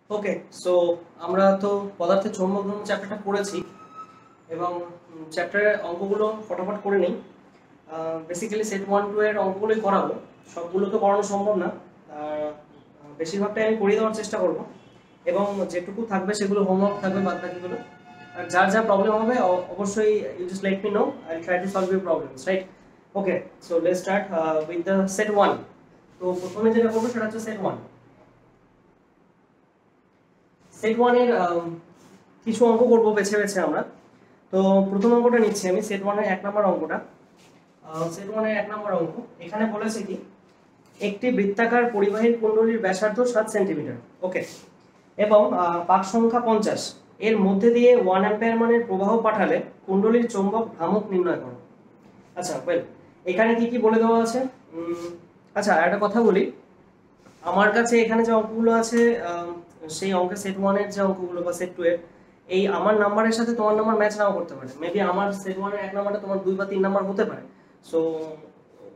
ওকে, so আমরা তো পদার্থের চৌম্বক ধর্ম চ্যাপ্টারটা পড়েছি এবং চ্যাপ্টারের অঙ্কগুলো ফটাফট করে নিই। বেসিক্যালি সেট 1-2 এর অঙ্কগুলোই করাবো, সবগুলো তো করানো সম্ভব না। বেশিরভাগটাই আমি করিয়ে দেওয়ার চেষ্টা করব এবং যেটুকু থাকবে সেগুলো হোমওয়ার্ক থাকবে, বাদ বাকিগুলো আর যার যা প্রবলেম হবে অবশ্যই you just let me know, I try to solve your problems, right? Okay, so let's start with the set 1। তো প্রথমে যেটা করবো সেটা হচ্ছে সেট 1। সেট 1 এর কিছু অঙ্ক করবো বেছে বেছে আমরা। তো প্রথম অঙ্কটা নিচ্ছি আমি, সেট 1 এর 1 নম্বর অঙ্কটা। সেট 1 এর 1 নম্বর অঙ্ক, এখানে বলেছে কি একটি বৃত্তাকার পরিবাহীর কুণ্ডলীর ব্যাসার্ধ 7 সেন্টিমিটার, ওকে, এবং পাক সংখ্যা 50 এর মধ্যে দিয়ে 1 অ্যাম্পিয়ার মানের প্রবাহ পাঠালে কুণ্ডলীর চৌম্বক ভ্রামক নির্ণয় করো। আচ্ছা, ওয়েল, এখানে কি কি বলে দেওয়া আছে? আচ্ছা, একটা কথা বলি, আমার কাছে এখানে যে অঙ্কগুলো আছে সেই অঙ্কে সেট 1 এর যে অঙ্কগুলো বা সেট 2 এর, এই আমার নাম্বারের সাথে তোমার নাম্বার ম্যাচ নাও করতে পারে। মেবি আমার সেট 1 এর 1 নাম্বারটা তোমার 2 বা 3 নাম্বার হতে পারে। সো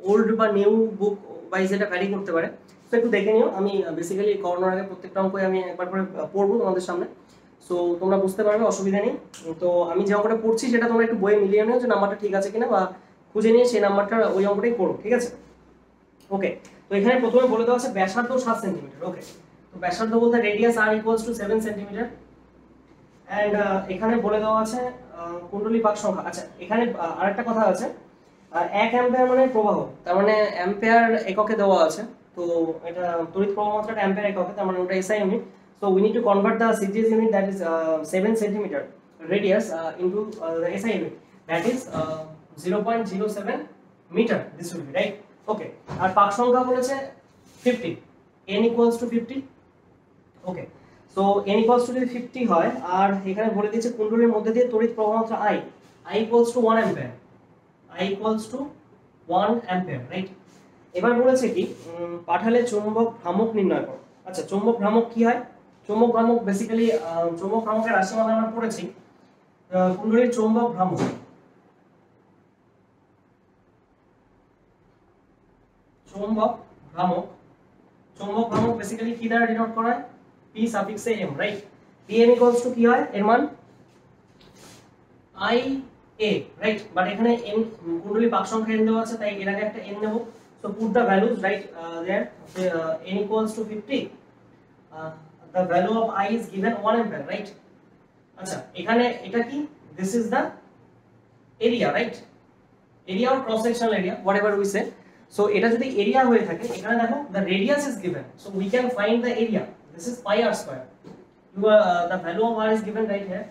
ওল্ড বা নিউ বুক ওয়াইজ এটা ভ্যারি করতে পারে। তো একটু দেখে নিও। আমি বেসিক্যালি করানোর আগে প্রত্যেকটা অঙ্কই আমি একবার করে পড়বো তোমাদের সামনে, সো তোমরা বুঝতে পারবে, অসুবিধা নেই। তো আমি যে অঙ্কটা পড়ছি সেটা তোমরা একটু বইয়ে মিলিয়ে নিও যে নাম্বারটা ঠিক আছে কিনা, বা খুঁজে নিয়ে সেই নাম্বারটা ওই অঙ্কটাই করো, ঠিক আছে? ওকে, তো এখানে প্রথমে বলে দেওয়া আছে ব্যাসার্ধ 7 সেন্টিমিটার। ওকে, তো ব্যাসার্ধ বলতে radius r equals to 7 centimetre. And এখানে বলে দেওয়া আছে কুণ্ডলী পাক সংখ্যা। আচ্ছা, এখানে আরেকটা কথা আছে, 1 অ্যাম্পিয়ার মানে প্রবাহ, তার মানে অ্যাম্পিয়ার এককে দেওয়া আছে। তো এটা তড়িৎ প্রবাহ মাত্রাটা অ্যাম্পিয়ার এককে, তার মানে ওটা SI unit. So we need to convert the CGS unit, that is 7 centimetre radius into the SI unit, that is 0.07 meter. This will be right. Okay, আর পাক সংখ্যা বলেছে 50, n equals to 50. Okay, so n equals to যদি 50 হয়, আর এখানে বলে দিয়েছে কুণ্ডলীর মধ্যে দিয়ে তড়িৎ প্রবাহ মাত্রা I equals to 1 ampere, I equals to 1 ampere, right? এবার বলেছে কি পাঠালে চৌম্বক ভ্রামক নির্ণয় করো। আচ্ছা, চৌম্বক ভ্রামক কি হয়? চৌম্বক ভ্রামক বেসিক্যালি চৌম্বক ভ্রামকের রাশিমালা আমরা পড়েছি। কুণ্ডলীর চৌম্বক ভ্রামক, চৌম্বক ভ্রামক, চৌম্বক ভ্রামক বেসিক্যালি কি দ্বারা ডিনোট করা হয়? p suffix A m, right? pm equals to কি হয় এর মান? I a, right? বাট এখানে n কুণ্ডলী পাক সংখ্যা n দেওয়া আছে, তাই এর আগে একটা n নেব। So put the values right there. n equals to 50, the value of I is given 1 ampere, right? আচ্ছা, এখানে এটা কি? this is the area, right? area or cross sectional area, whatever we say. So এটা যদি area হয়ে থাকে, এখানে দেখো the radius is given, so we can find the area. This is pi r square. The value of r is given right here,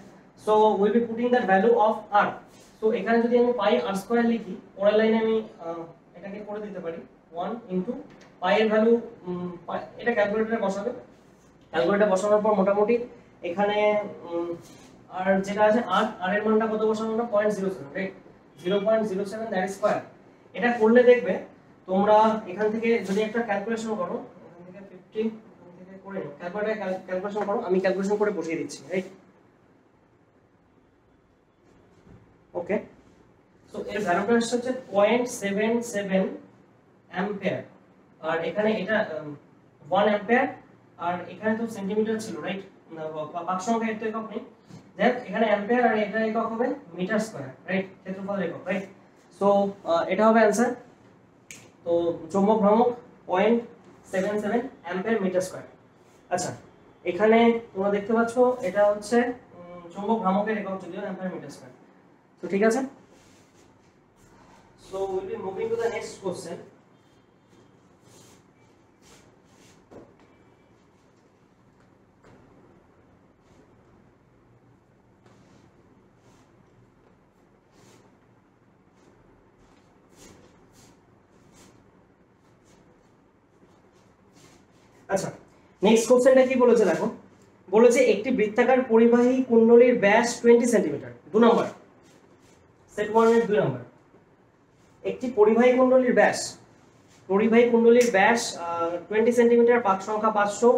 so we'll be putting the value of r. So এখানে যদি আমি pi r square লিখি, পরের লাইনে আমি এটাকে করে দিতে পারি 1 into pi এর ভ্যালু, এটা ক্যালকুলেটরে বসাবে। ক্যালকুলেটরে বসানোর পর মোটামুটি এখানে আর যেটা আছে r এর মানটা কত বসাবো আমরা? 0.07, রাইট? 0.07, that is square. এটা করলে দেখবে তোমরা এখান থেকে যদি একটা ক্যালকুলেশন করো, এখান থেকে 50 এখান থেকে করে নাও, ক্যালকুলেটরে ক্যালকুলেশন করো, আমি ক্যালকুলেশন করে বসিয়ে দিচ্ছি, রাইট? ওকে, সো এর ভ্যালুটা হচ্ছে 0.77 অ্যাম্পিয়ার, আর এখানে এটা 1 অ্যাম্পিয়ার, আর এখানে তো সেন্টিমিটার ছিল, রাইট? পাক সংখ্যা এর তো একক নেই, দেখ এখানে অ্যাম্পিয়ার আর এটা একক হবে মিটার স্কয়ার, রাইট? ক্ষেত্রফল একক, রাইট? সো এটা হবে অ্যানসার। তো চৌম্বক ভ্রামক 0.77 অ্যাম্পিয়ার মিটার স্কয়ার। আচ্ছা, এখানে তোমরা দেখতে পাচ্ছ এটা হচ্ছে চৌম্বক ভ্রামকের একক, যদিও অ্যাম্পিয়ার মিটার স্কয়ার। তো ঠিক আছে, so will B moving to the next question. আচ্ছা, নেক্সট কোশ্চেনটা কি বলেছে দেখো, বলেছে একটি বৃত্তাকার পরিবাহী কুণ্ডলীর ব্যাস 20 সেন্টিমিটার। 2 নম্বর, সেট 1 এর 2 নম্বর। একটি পরিবাহী কুণ্ডলীর ব্যাস, পরিবাহী কুণ্ডলীর ব্যাস 20 সেন্টিমিটার, পাক সংখ্যা 500,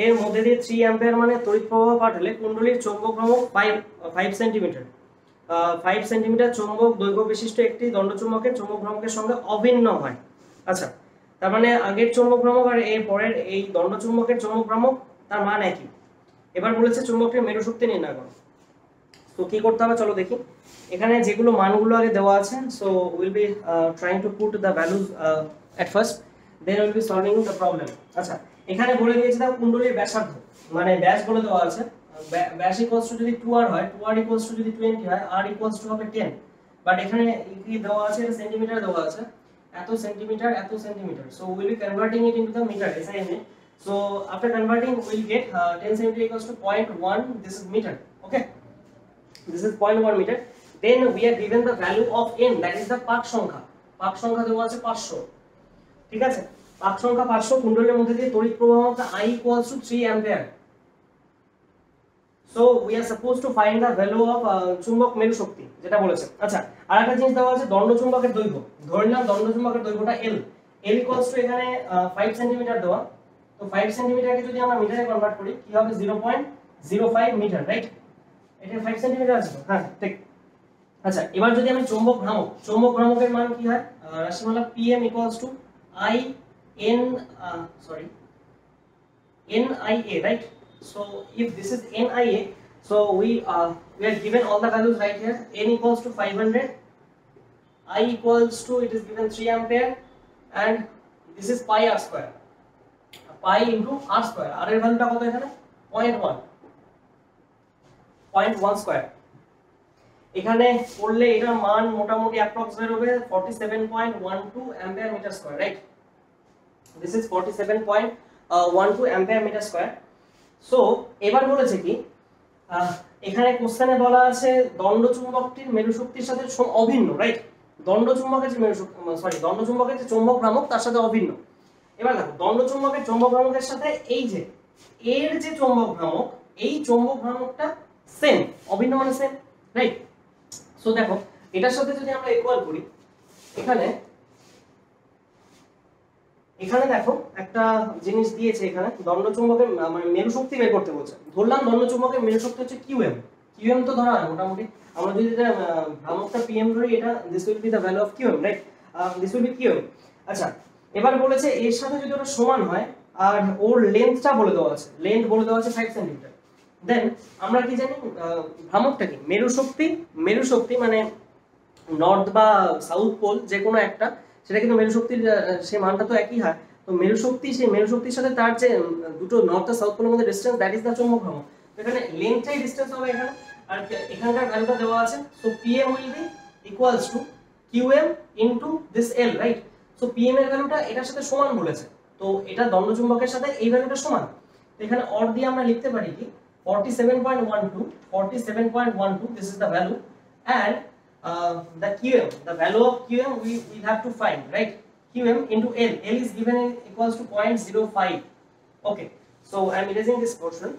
এর মধ্যে দিয়ে 3 অ্যাম্পিয়ার মানে তড়িৎ প্রবাহ পাঠালে কুণ্ডলীর চৌম্বক ভ্রামক 5 সেন্টিমিটার। 5 সেন্টিমিটার চৌম্বক দৈর্ঘ্য বিশিষ্ট একটি দণ্ডচুম্বকের চৌম্বক ভ্রামকের সঙ্গে অভিন্ন হয়। আচ্ছা, তার মানে আগের চৌম্বক ভ্রামক আর এর পরের এই দণ্ডচুম্বকের চৌম্বক ভ্রামক তার মান একই। এবার বলেছে চুম্বকটির মেরু শক্তি নির্ণয় করো। তো কি করতে হবে চলো দেখি। এখানে যেগুলো মানগুলো আগে দেওয়া আছে, so will be trying to put the values at first, then will be solving the problem. আচ্ছা, এখানে বলে দিয়েছে দাও কুণ্ডলীর ব্যাসার্ধ, মানে ব্যাস বলে দেওয়া আছে। ব্যাস ইকুয়ালস টু যদি 2r হয়, 2r ইকুয়ালস টু যদি 20 হয়, r ইকুয়ালস টু হবে 10। বাট এখানে কি দেওয়া আছে, এটা সেন্টিমিটার দেওয়া আছে, এত সেন্টিমিটার এত centimetre. So will be converting it into the metre, SI unit. So after converting we'll get 10 centimeter equals to 0.1, this is meter. Okay, this is 0.1 meter. Then we are given the value of n, that is the পাক সংখ্যা। পাক সংখ্যা দেওয়া আছে 500। ঠিক আছে, পাক সংখ্যা 500, কুণ্ডলের মধ্যে দিয়ে তড়িৎ প্রবাহ হচ্ছে I equals to 3 ampere. So we are supposed to find the value of চুম্বক মেরু শক্তি, যেটা বলেছে। আচ্ছা, আরেকটা জিনিস দেওয়া আছে দণ্ড চুম্বকের দৈর্ঘ্য। ধরে নিলাম দণ্ড চুম্বকের দৈর্ঘ্যটা L equals to এখানে 5 সেন্টিমিটার দেওয়া। তো 5 সেন্টিমিটারকে যদি আমরা মিটারে কনভার্ট করি কি হবে, 0.05 মিটার, রাইট? এটা 5 সেন্টিমিটার আছে তো? হ্যাঁ, ঠিক। আচ্ছা, এবার যদি আমি চৌম্বক ভ্রামকের মান কি হয়, রাশিমালা pm equals to I n nia, right? So if this is nia, so we are given all the values right here. N equals to 500, I equals to, it is given 3 ampere, and this is pi r square, pi into r square। r এর ভ্যালুটা কত এখানে, 0.1 square. এখানে করলে এটার মান মোটামুটি approx বের হবে 47.12 ampere metre square, right? This is 47.12 ampere metre square. So এবার বলেছে কি, এখানে কোশ্চেনে বলা আছে দণ্ড চুম্বকটির মেরু শক্তির সাথে অভিন্ন, রাইট? দণ্ড চুম্বকের যে দণ্ড চুম্বকের যে চৌম্বক ভ্রামক তার সাথে অভিন্ন। এবার দেখো দণ্ড চুম্বকের চৌম্বক ভ্রামকের সাথে এই যে এর যে চৌম্বক ভ্রামক, এই চৌম্বক ভ্রামকটা সেম, অভিন্ন মানে সেম, রাইট? সো দেখো এটার সাথে যদি আমরা ইকুয়াল করি, এখানে দেখো একটা জিনিস দিয়েছে, এখানে দণ্ড চুম্বকের মানে মেরু শক্তি বের করতে বলছে। ধরলাম দণ্ড চুম্বকের মেরু শক্তি হচ্ছে qm। qm তো ধরা হয় মোটামুটি, আমরা যদি এটা ভ্রামকটা pm ধরি, এটা this will be the value of qm, right? This will B qm। আচ্ছা, এবার বলেছে এর সাথে যদি ওটা সমান হয়, আর ওর লেন্থটা বলে দেওয়া আছে, লেন্থ বলে দেওয়া আছে 5 সেন্টিমিটার, দেন আমরা কি জানি ভ্রামকটা কি, মেরু শক্তি মানে নর্থ বা সাউথ পোল যে কোনো একটা, সেটা কিন্তু মেরু শক্তির সেই মানটা তো একই হয়। তো মেরু শক্তি, সেই মেরু শক্তির সাথে তার যে দুটো নর্থ আর সাউথ পোলের মধ্যে ডিসটেন্স, দ্যাট ইজ দ্য চৌম্বক ভ্রামক। এখানে লেন্থটাই ডিসটেন্স হবে এখানে, আর এখানকার ভ্যালুটা দেওয়া আছে। So pm will be equals to qm into this l, right? So pm এর ভ্যালুটা এটার সাথে সমান বলেছে, তো এটা দণ্ড চুম্বকের সাথে এই ভ্যালুটা সমান। তো এখানে অর দিয়ে আমরা লিখতে পারি কি 47.12, this is the value, and the qm, the value of qm we have to find, right? qm into l is given equals to 0.05. Okay, so I am erasing this portion.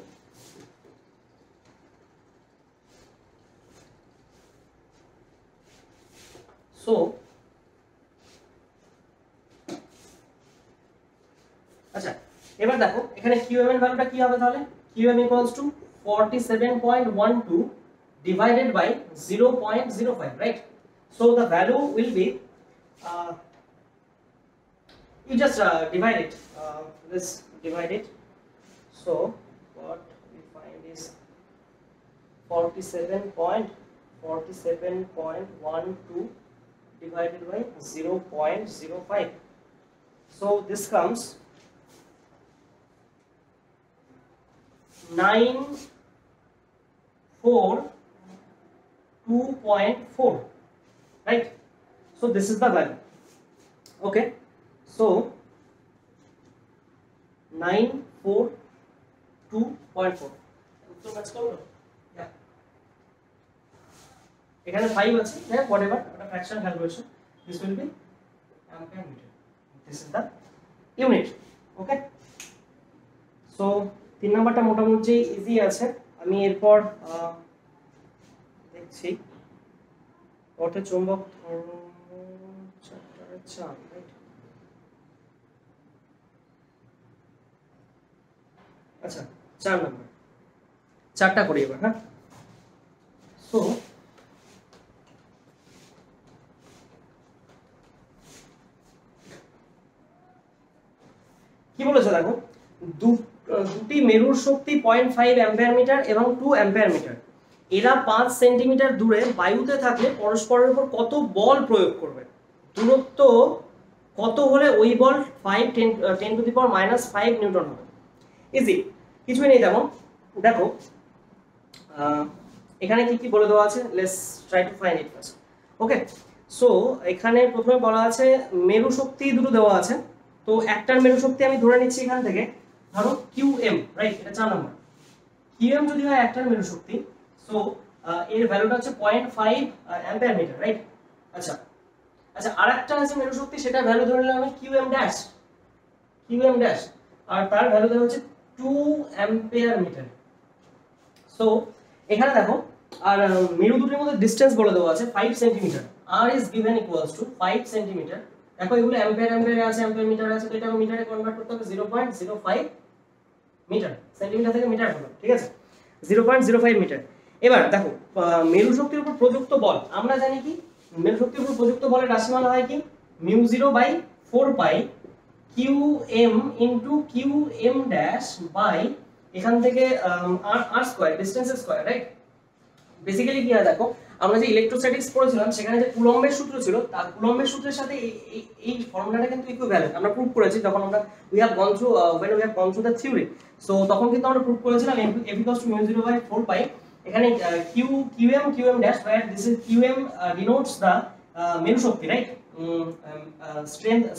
So আচ্ছা, এবার দেখো এখানে qm এর ভ্যালুটা কি হবে তাহলে, qm equals to 47.12 divided by 0.05, right? So the value will be you just divide it, let's divide it. So what we find is 47.12 divided by 0.05. So this comes 942.4, right? So this is the value. Okay, so 942.4 উত্তর match করলো। এখানে 5 আছে, হ্যাঁ whatever, এটা fraction calculation, this will be ampere meter, this is the unit. Okay, so 3 নাম্বারটা মোটামুটি easy আছে। আমি এরপর দেখছি অর্থ চৌম্বক চ্যাপ্টারের 4, রাইট? আচ্ছা, 4 নাম্বার, 4টা করি এবার। হ্যাঁ, সো কি বলেছে দেখো, দুটি মেরুর শক্তি 0.5 অ্যাম্পিয়ার মিটার এবং 2 অ্যাম্পিয়ার মিটার, এরা 5 সেন্টিমিটার দূরে বায়ুতে থাকলে পরস্পরের উপর কত বল প্রয়োগ করবে? দূরত্ব কত হলে ওই বল 10 টু দি পাওয়ার -5 নিউটন হবে? ইজি, কিছুই নেই তেমন। দেখো এখানে কি কি বলে দেওয়া আছে, let's try to find it first. Okay, so এখানে প্রথমে বলা আছে মেরু শক্তি দুটো দেওয়া আছে। তো একটার মেরু শক্তি আমি ধরে নিচ্ছি এখান থেকে, ধরো QM, রাইট? এটা 4 নাম্বার। QM যদি হয় একটার মেরু শক্তি, সো এর ভ্যালুটা হচ্ছে 0.5 অ্যাম্পিয়ার মিটার, রাইট? আচ্ছা আচ্ছা, আরেকটা আছে মেরু শক্তি, সেটা ভ্যালু ধরে নিলাম আমি QM ড্যাশ, আর তার ভ্যালু দেওয়া হচ্ছে 2 অ্যাম্পিয়ার মিটার। সো এখানে দেখো, আর মেরু দুটির মধ্যে ডিসটেন্স বলে দেওয়া আছে 5 centimetre. R is given equals to 5 centimetre. দেখো এগুলো অ্যাম্পিয়ার আছে, অ্যাম্পিয়ার মিটার আছে, তো এটাকে মিটারে কনভার্ট করতে হবে 0.05 মিটার। সেন্টিমিটার থেকে মিটার হলো, ঠিক আছে? 0.05 মিটার। এবার দেখো মেরু শক্তির উপর প্রযুক্ত বল, আমরা জানি কি মেরু শক্তির উপর প্রযুক্ত বলের রাশিমালা হয় কি, μ0/4π QM into QM dash by এখান থেকে r স্কয়ার, ডিসটেন্সের স্কয়ার, রাইট? বেসিক্যালি কি হয় দেখো, আমরা যে ইলেকট্রোস্ট্যাটিক্স পড়েছিলাম সেখানে যে কুলম্বের সূত্র ছিল, তার কুলম্বের সূত্রের সাথে এই ফর্মুলাটা কিন্তু ইকুইভ্যালেন্ট। আমরা প্রুভ করেছি যখন আমরা we have gone through the theory. So তখন কিন্তু আমরা প্রুভ করেছিলাম F equals to μ0/4π, এখানে QM dash, where this is QM denotes the মেরু শক্তি, right?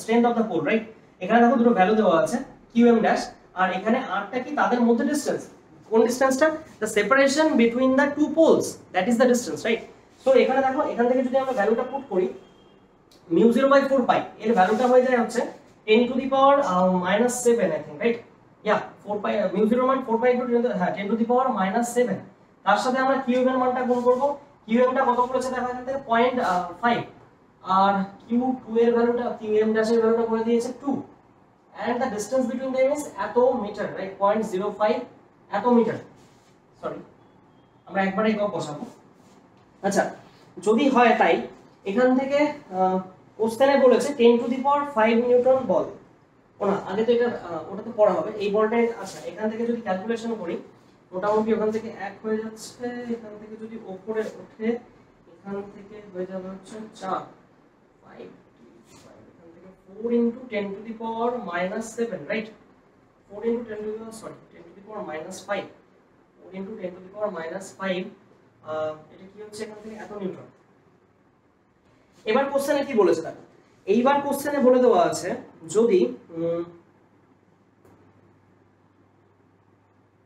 strength of the pole, right? এখানে দেখো দুটো ভ্যালু দেওয়া আছে QM ড্যাশ, আর এখানে rটা কি তাদের মধ্যে ডিসটেন্স। কোন ডিসটেন্সটা? the separation between the two poles, that is the distance, right? So এখানে দেখো, এখান থেকে যদি আমরা ভ্যালুটা পুট করি μ0/4π, এর ভ্যালুটা হয়ে যায় হচ্ছে 10 to the power -7, I think, right? Yeah 4π, μ0 মান 4π ইনটু 10 টু দি পাওয়ার -7। তার সাথে আমরা QM এর মানটা গুণ করব। QM টা কত করেছে দেখো এখান থেকে 0.5, আর Q2 এর ভ্যালুটা, QM ড্যাশ এর ভ্যালুটা করে দিয়েছে 2, and the distance between them is এত মিটার, রাইট? 0.05 এত মিটার। সরি, আমরা একবারে একক বসাবো। আচ্ছা, যদি হয় তাই, এখান থেকে কোশ্চেনে বলেছে 10 টু দি পাওয়ার 5 নিউটন বল। না, আগে তো এটা ওটাতে পড়া হবে এই বলটা। আচ্ছা, এখান থেকে যদি ক্যালকুলেশন করি, মোটামুটি ওখান থেকে 1 হয়ে যাচ্ছে, এখান থেকে যদি উপরে ওঠে এখান থেকে হয়ে যাবে হচ্ছে 4, 5, এখান থেকে 4 into 10 to the power -7, right? 4 into 10 to the power, sorry, 10 to the power -5, 4 into 10 to the power -5, এটা কি হচ্ছে এখান থেকে এত নিউটন। এবার কোশ্চেনে কি বলেছে দেখো, এইবার কোশ্চেনে বলে দেওয়া আছে যদি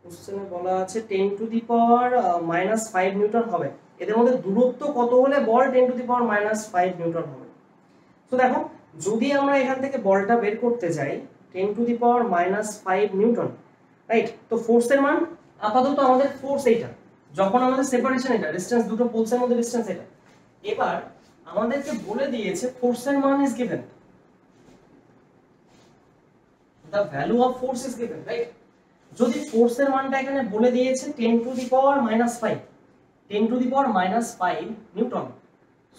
কোশ্চেনে বলা আছে 10 টু দি পাওয়ার -5 নিউটন হবে, এদের মধ্যে দূরত্ব কত হলে বল 10 টু দি পাওয়ার -5 নিউটন হবে? তো দেখো, যদি আমরা এখান থেকে বলটা বের করতে যাই 10 to the power -5 Newton, right? তো ফোর্সের মান আপাতত আমাদের ফোর্স এইটা, যখন আমাদের সেপারেশন এটা, ডিসটেন্স দুটো পোলসের মধ্যে ডিসটেন্স এটা। এবার আমাদেরকে বলে দিয়েছে ফোর্সের মান is given, the value of force is given, right? যদি ফোর্সের মানটা এখানে বলে দিয়েছে 10 to the power -5, 10 to the power -5 Newton,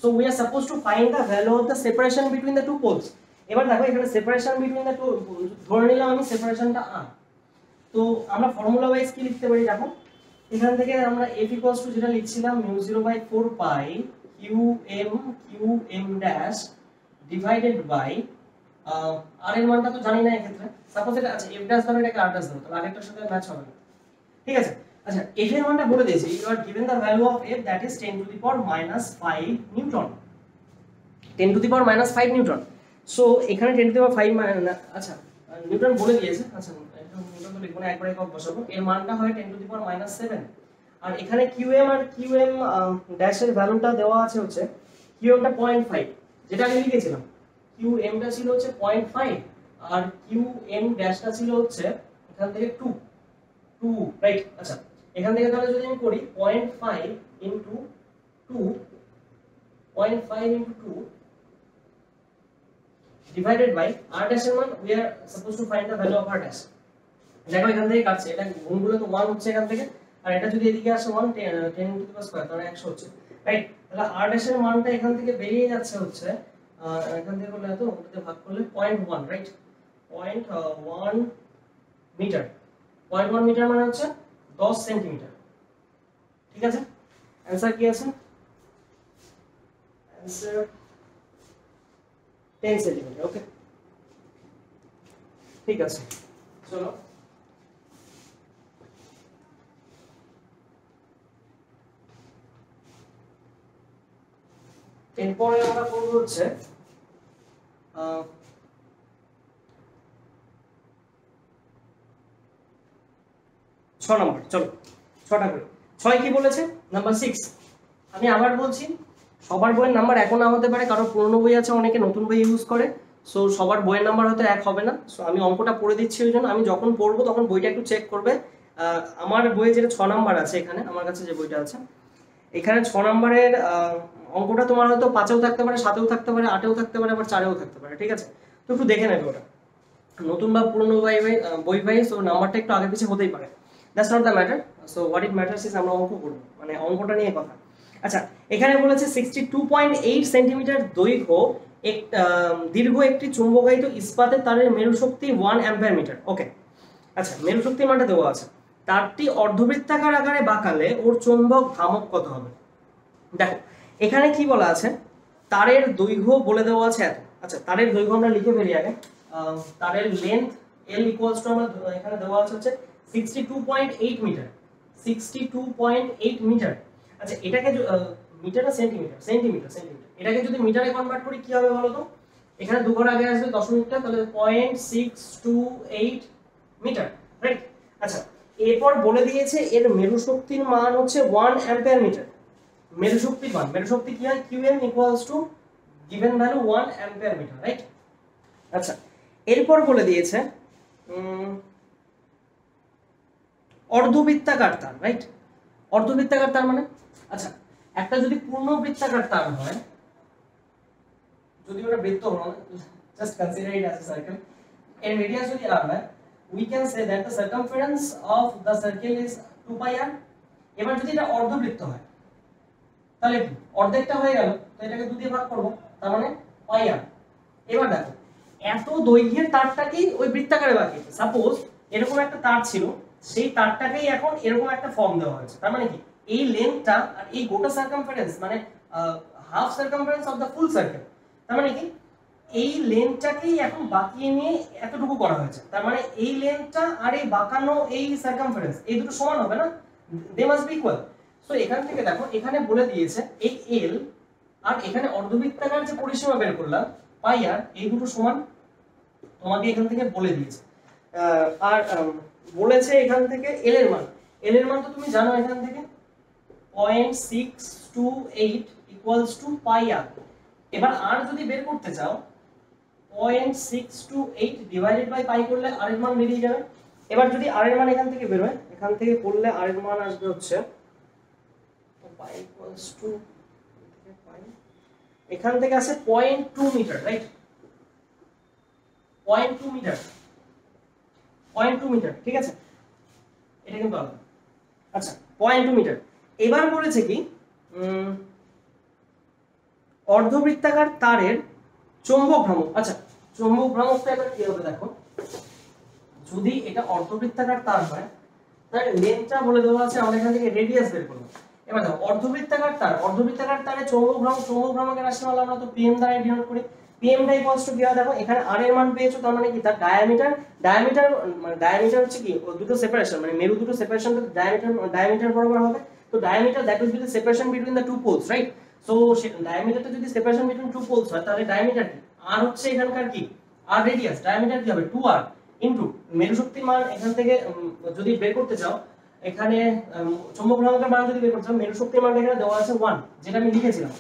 so we are supposed to find the value of the separation between the two poles. এবার দেখো, এখানে separation between the two ধরে নিলাম আমি সেপারেশনটা r। তো আমরা ফর্মুলা ওয়াইজ কি লিখতে পারি দেখো, এখান থেকে আমরা F equals to যেটা লিখছিলাম μ0/4π QM dash divided by r এর মানটা তো জানি না এক্ষেত্রে, সাপোজ এটা আছে f ড্যাশ ধরো, এটাকে r ড্যাশ ধরো, তাহলে আরেকটার সাথে ম্যাচ হবে না, ঠিক আছে? আচ্ছা, f এর মানটা বলে দিয়েছি, you are given the value of f, that is 10 to the power -5 newton, 10 to the power -5 newton. So এখানে 10 টু দি পাওয়ার 5 আচ্ছা নিউটন বলে দিয়েছে, আচ্ছা নিউটন তো লিখবো না, একবারে একক বসাবো। এর মানটা হয় 10 টু দি পাওয়ার -7, আর এখানে QM আর QM ড্যাশের ভ্যালুটা দেওয়া আছে হচ্ছে QM টা 0.5, যেটা আমি লিখেছিলাম। QM টা ছিল হচ্ছে 0.5, আর QM ড্যাশটা ছিল হচ্ছে এখান থেকে 2, রাইট? আচ্ছা, এখান থেকে তাহলে যদি আমি করি 0.5 into 2, 0.5 into 2 divided by r dash এর মান, we are supposed to find the value of r dash. দেখো এখান থেকে কাটছে, এটা গুণগুলো তো 1 হচ্ছে এখান থেকে, আর এটা যদি এদিকে আসে 1, 10 টু দি পাওয়ার স্কয়ার, তাহলে 100 হচ্ছে, রাইট? তাহলে r ড্যাশ এর মানটা এখান থেকে বেরিয়ে যাচ্ছে হচ্ছে এখান থেকে করলে এত, ওটাতে ভাগ করলে 0.1, রাইট? 0.1 মিটার, 0.1 মিটার মানে হচ্ছে 10 সেন্টিমিটার। ঠিক আছে, অ্যানসার কি আছে? Answer 10 centimetre. ওকে, ঠিক আছে, চলো এরপরে আমরা করবো হচ্ছে 6 নম্বর। চলো 6টা করে। 6 কি বলেছে? নাম্বার 6। আমি আবার বলছি, সবার বইয়ের নাম্বার একও না হতে পারে, কারণ পুরনো বই আছে, অনেকে নতুন বই ইউজ করে, সো সবার বইয়ের নাম্বার হয়তো এক হবে না। সো আমি অঙ্কটা পড়ে দিচ্ছি, ওই জন্য আমি যখন পড়বো তখন বইটা একটু চেক করবে। আমার বইয়ে যেটা 6 নাম্বার আছে, এখানে আমার কাছে যে বইটা আছে, এখানে 6 নাম্বারের অঙ্কটা তোমার হয়তো 5এও থাকতে পারে, 7এও থাকতে পারে, 8এও থাকতে পারে, আবার 4এও থাকতে পারে। ঠিক আছে, তো একটু দেখে নেবে ওটা, নতুন বা পুরনো বই ভাই, সো নাম্বারটা একটু আগে পিছিয়ে হতেই পারে। That's not the matter. So what it matters is আমরা অঙ্ক করবো, মানে অঙ্কটা নিয়ে কথা। আচ্ছা, এখানে বলেছে 62.8 সেন্টিমিটার দৈর্ঘ্য দীর্ঘ একটি চুম্বকায়িত ইস্পাতের তারের মেরু শক্তি 1 অ্যাম্পিয়ার মিটার। ওকে, আচ্ছা, মেরু শক্তির মানটা দেওয়া আছে। তারটি অর্ধবৃত্তাকার আকারে বাঁকালে ওর চুম্বক ভ্রামক কত হবে? দেখো এখানে কি বলা আছে, তারের দৈর্ঘ্য বলে দেওয়া আছে এত। আচ্ছা, তারের দৈর্ঘ্য আমরা লিখে ফেলি আগে। তারের লেন্থ L ইকুয়ালস টু আমরা এখানে দেওয়া আছে হচ্ছে 62.8 মিটার। 62.8 মিটার। আচ্ছা, এটাকে মিটার না সেন্টিমিটার? Centimetre, centimetre. এটাকে যদি মিটারে কনভার্ট করি কি হবে বলো তো? এখানে দু ঘর আগে আসবে দশমিকটা, তাহলে 0.628 মিটার, রাইট? আচ্ছা, এরপর বলে দিয়েছে এর মেরু শক্তির মান হচ্ছে 1 অ্যাম্পিয়ার মিটার। মেরু শক্তির মান, মেরু শক্তি কি হয়? Qm equals to given value 1 ampere metre, right? আচ্ছা, এরপর বলে দিয়েছে অর্ধবৃত্তাকার তার, রাইট? অর্ধবৃত্তাকার তার মানে, আচ্ছা, একটা যদি পূর্ণ বৃত্তাকার তার হয়, যদি ওটা বৃত্ত হয়, just consider it as a circle, এর রেডিয়াস যদি r হয়, we can say that the circumference of the circle is 2 pi r। এবার যদি এটা অর্ধবৃত্ত হয়, তাহলে অর্ধেকটা হয়ে গেল, তো এটাকে 2 দিয়ে ভাগ করব, তার মানে পাই r। এবার দেখো, এত দৈর্ঘ্যের তারটাকেই ওই বৃত্তাকারে বাঁকিয়েছে। সাপোজ এরকম একটা তার ছিল, সেই তারটাকেই এখন এরকম একটা ফর্ম দেওয়া হয়েছে। তার মানে কি, এই লেন্থটা আর এই গোটা সার্কামফারেন্স, মানে half circumference of the full circle, তার মানে কি এই লেন্থটাকেই এখন বাঁকিয়ে নিয়ে এতটুকু করা হয়েছে। তার মানে এই লেন্থটা আর এই বাঁকানো এই সার্কামফারেন্স, এই দুটো সমান হবে না? They must be equal. So এখান থেকে দেখো, এখানে বলে দিয়েছে এই এল আর এখানে অর্ধবৃত্তাকার যে পরিসীমা বের করলাম পাই আর, এই দুটো সমান, তোমাকে এখান থেকে বলে দিয়েছে। আর বলেছে এখান থেকে এল এর মান, এল এর মান তো তুমি জানো, এখান থেকে 0.628 ইকুয়ালস টু পাই আর। এবার আর যদি বের করতে চাও, 0.628 ডিভাইডেড বাই পাই করলে আর এর মান বেরিয়ে যাবে। এবার যদি আর এর মান এখান থেকে বের হয়, এখান থেকে করলে আর এর মান আসবে হচ্ছে পাই ইকুয়ালস টু, এখান থেকে আসে 0.2 মিটার, রাইট? 0.2 মিটার, 0.2 মিটার, ঠিক আছে? এটা কিন্তু আলাদা। আচ্ছা, 0.2 মিটার। এবার বলেছে কি, অর্ধবৃত্তাকার তারের চৌম্বক ভ্রামক। আচ্ছা, চৌম্বক ভ্রামকটা এবার কি হবে দেখো, যদি এটা অর্ধবৃত্তাকার তার হয়, তাহলে লেন্থটা বলে দেওয়া আছে, আমরা এখান থেকে রেডিয়াস বের করব। এবার দেখো, অর্ধবৃত্তাকার তার, অর্ধবৃত্তাকার তারে চৌম্বক ভ্রামক, চৌম্বক ভ্রামকের রাশিমালা আমরা তো পিএম দ্বারা ডিনোট করি। পিএমটা ইকুয়ালস টু কি হয় দেখো, এখানে আর এর মান পেয়েছো, তার মানে কি তার ডায়ামিটার, ডায়ামিটার মানে ডায়ামিটার হচ্ছে কি দুটো সেপারেশন, মানে মেরু দুটো সেপারেশন, ডায়ামিটার বরাবর হবে। তো diameter that will be the separation between the two poles, right? So ডায়ামিটারটা যদি সেপারেশন বিটুইন টু পোলস হয়, তাহলে ডায়ামিটার কি আর হচ্ছে এখানকার কি আর রেডিয়াস, ডায়ামিটার কি হবে 2r ইনটু মেরু শক্তির মান। এখান থেকে যদি বের করতে চাও, এখানে চৌম্বক ভ্রামকের মান যদি বের করতে চাও, মেরু শক্তির মান এখানে দেওয়া আছে 1, যেটা আমি লিখেছিলাম,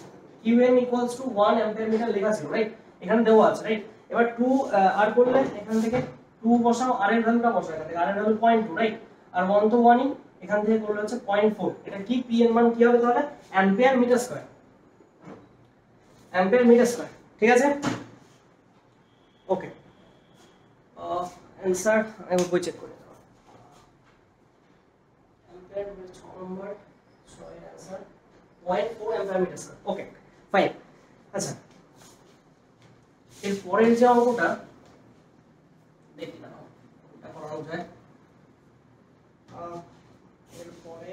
Qm equals to 1 ampere metre লেখা ছিল, রাইট? এখানে দেওয়া আছে, রাইট? এবার 2 আর করলে এখান থেকে 2 বসাও, আর এর ভ্যালুটা বসাও, এখান থেকে আর এর ভ্যালু 0.2, রাইট? আর 1 তো 1ই, এখান থেকে করলে হচ্ছে 0.4। এটা কি পি এর মান কি হবে তাহলে? Ampere metre square, ampere metre square, ঠিক আছে? ওকে, অ্যানসার আমি বই চেক করে দেব। অ্যাম্পিয়ার 6 নম্বর 6 এর answer 0.4 ampere metre square. Okay, fine. আচ্ছা, এর পরের যে অঙ্কটা দেখি না, এটা করানো যায়। এরপরে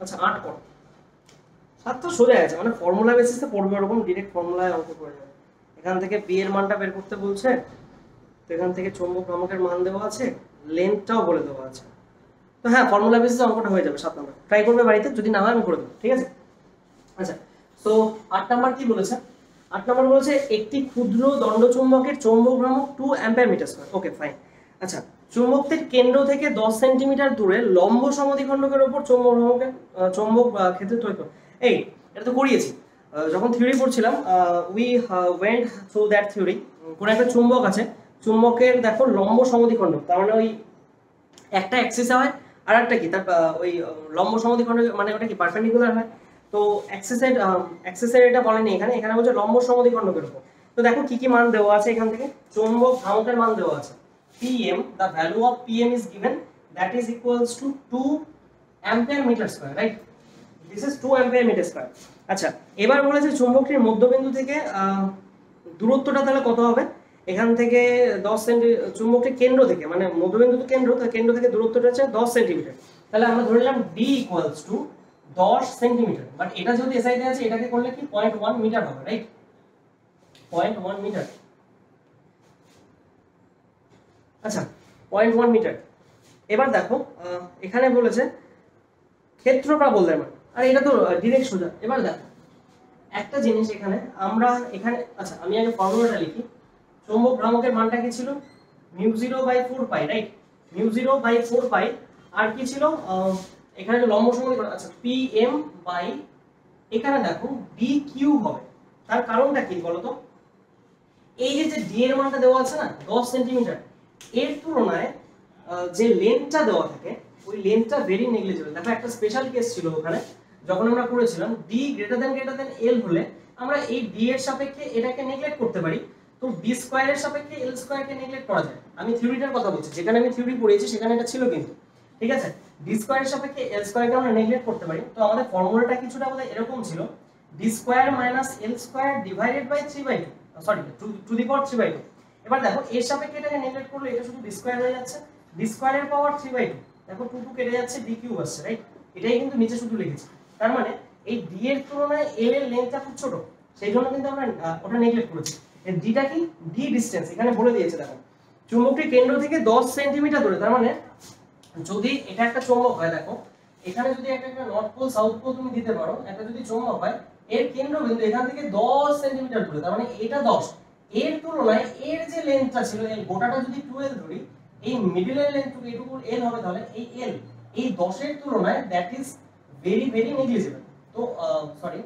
আচ্ছা 8 করো। 7 তো সোজা আছে, মানে ফর্মুলা বেসিসে পড়বে, ওরকম ডাইরেক্ট ফর্মুলায় অঙ্ক করে যাবে। এখান থেকে পি এর মানটা বের করতে বলছে, তো এখান থেকে চৌম্বক ভ্রামকের মান দেওয়া আছে, লেন্থটাও বলে দেওয়া আছে। তো হ্যাঁ, ফর্মুলা বেসিসে অঙ্কটা হয়ে যাবে 7 নম্বর। ট্রাই করবে বাড়িতে, যদি না হয় আমি করে দেবো, ঠিক আছে? আচ্ছা, তো 8 নাম্বার কি বলেছে? 8 নাম্বার বলেছে একটি ক্ষুদ্র দণ্ডচুম্বকের চৌম্বক ভ্রামক 2 ampere metre square. Okay fine. আচ্ছা, চুম্বকটির কেন্দ্র থেকে 10 সেন্টিমিটার দূরে লম্ব সমদ্বিখণ্ডকের উপর চৌম্বক ভ্রামকের চৌম্বক ক্ষেত্র তৈরি করে। এই এটা তো করিয়েছি যখন থিওরি পড়ছিলাম, we went through that theory. কোন একটা চুম্বক আছে, চুম্বকের দেখো লম্ব সমদ্বিখণ্ডক, তার মানে ওই একটা অ্যাক্সিসে হয়, আর একটা কি তার ওই লম্ব সমদ্বিখণ্ডক মানে ওটা কি পারপেন্ডিকুলার হয়। তো অ্যাক্সিসের এটা বলেনি এখানে, এখানে বলছে লম্ব সমদ্বিখণ্ডকের উপর। তো দেখো কি কি মান দেওয়া আছে এখান থেকে, চৌম্বক ভ্রামকের মান দেওয়া আছে pm, the value of pm is given, that is equals to 2 ampere meter square, right? This is 2 ampere meter square. আচ্ছা, এবার বলেছে চুম্বকটির মধ্যবিন্দু থেকে দূরত্বটা তাহলে কত হবে? এখান থেকে 10 সেমি, চুম্বকটির কেন্দ্র থেকে, মানে মধ্যবিন্দু তো কেন্দ্র, তার কেন্দ্র থেকে দূরত্বটা হচ্ছে 10 সেন্টিমিটার। তাহলে আমরা ধরে নিলাম d equals to 10 centimetre, but এটা যদি এসআই তে আছে, এটাকে করলে কি 0.1 মিটার হবে, রাইট? 0.1 মিটার। আচ্ছা, 0.1 মিটার। এবার দেখো এখানে বলেছে ক্ষেত্রফল বলতে পারে, আর এটা তো ডাইরেক্ট সোজা। এবার দেখো একটা জিনিস এখানে আমরা এখানে, আচ্ছা আমি আগে ফর্মুলাটা লিখি। চৌম্বক ভ্রামকের মানটা কি ছিল? μ0/4 পাই, রাইট? μ0/4 পাই। আর কি ছিল এখানে যে লম্ব সমদ্বিখণ্ডক, আচ্ছা pm বাই এখানে দেখো dq হবে। তার কারণটা কি বলো তো? এই যে d এর মানটা দেওয়া আছে না 10 সেন্টিমিটার, এর তুলনায় যে লেন্থটা দেওয়া থাকে ওই লেন্থটা ভেরি নেগলিজেবল। দেখো একটা স্পেশাল কেস ছিল ওখানে যখন আমরা করেছিলাম, d > l হলে আমরা এই d এর সাপেক্ষে এটাকে নেগলেক্ট করতে পারি, তো d স্কয়ারের সাপেক্ষে l স্কয়ারকে নেগলেক্ট করা যায়। আমি থিওরিটার কথা বলছি, যেখানে আমি থিওরি পড়িয়েছি সেখানে এটা ছিল কিন্তু, ঠিক আছে? d স্কয়ারের সাপেক্ষে l স্কয়ারকে আমরা নেগলেক্ট করতে পারি। তো আমাদের ফর্মুলাটা কিছুটা বোধহয় এরকম ছিল, d square minus l square divided by 3/2, sorry to the power 3/2। এবার দেখো এর সাপেক্ষে এটাকে নেগলেক্ট করলে এটা শুধু d স্কয়ার হয়ে যাচ্ছে, d স্কয়ারের পাওয়ার 3/2, দেখো 2 কেটে যাচ্ছে, d কিউব আসছে, রাইট? এটাই কিন্তু নিচে শুধু লিখেছি। তার মানে এই d এর তুলনায় l এর লেন্থটা খুব ছোট, সেই জন্য কিন্তু আমরা ওটা নেগলেক্ট করেছি। এই d টা কি? d ডিসটেন্স এখানে বলে দিয়েছে। দেখো চুম্বকটির কেন্দ্র থেকে 10 সেন্টিমিটার দূরে, তার মানে যদি এটা একটা চৌম্বক হয়, দেখো এখানে যদি একটা নর্থ পোল সাউথ পোল তুমি দিতে পারো, একটা যদি চৌম্বক হয়, এর কেন্দ্রবিন্দু এখান থেকে 10 সেন্টিমিটার দূরে, তার মানে এটা 10, এর তুলনায় এর যে লেন্থটা ছিল এই গোটাটা যদি 12 ধরি, এই মিডলের লেন্থটুকু এটুকু l হবে, তাহলে এই l এই 10 এর তুলনায় that is very very negligible. তো সরি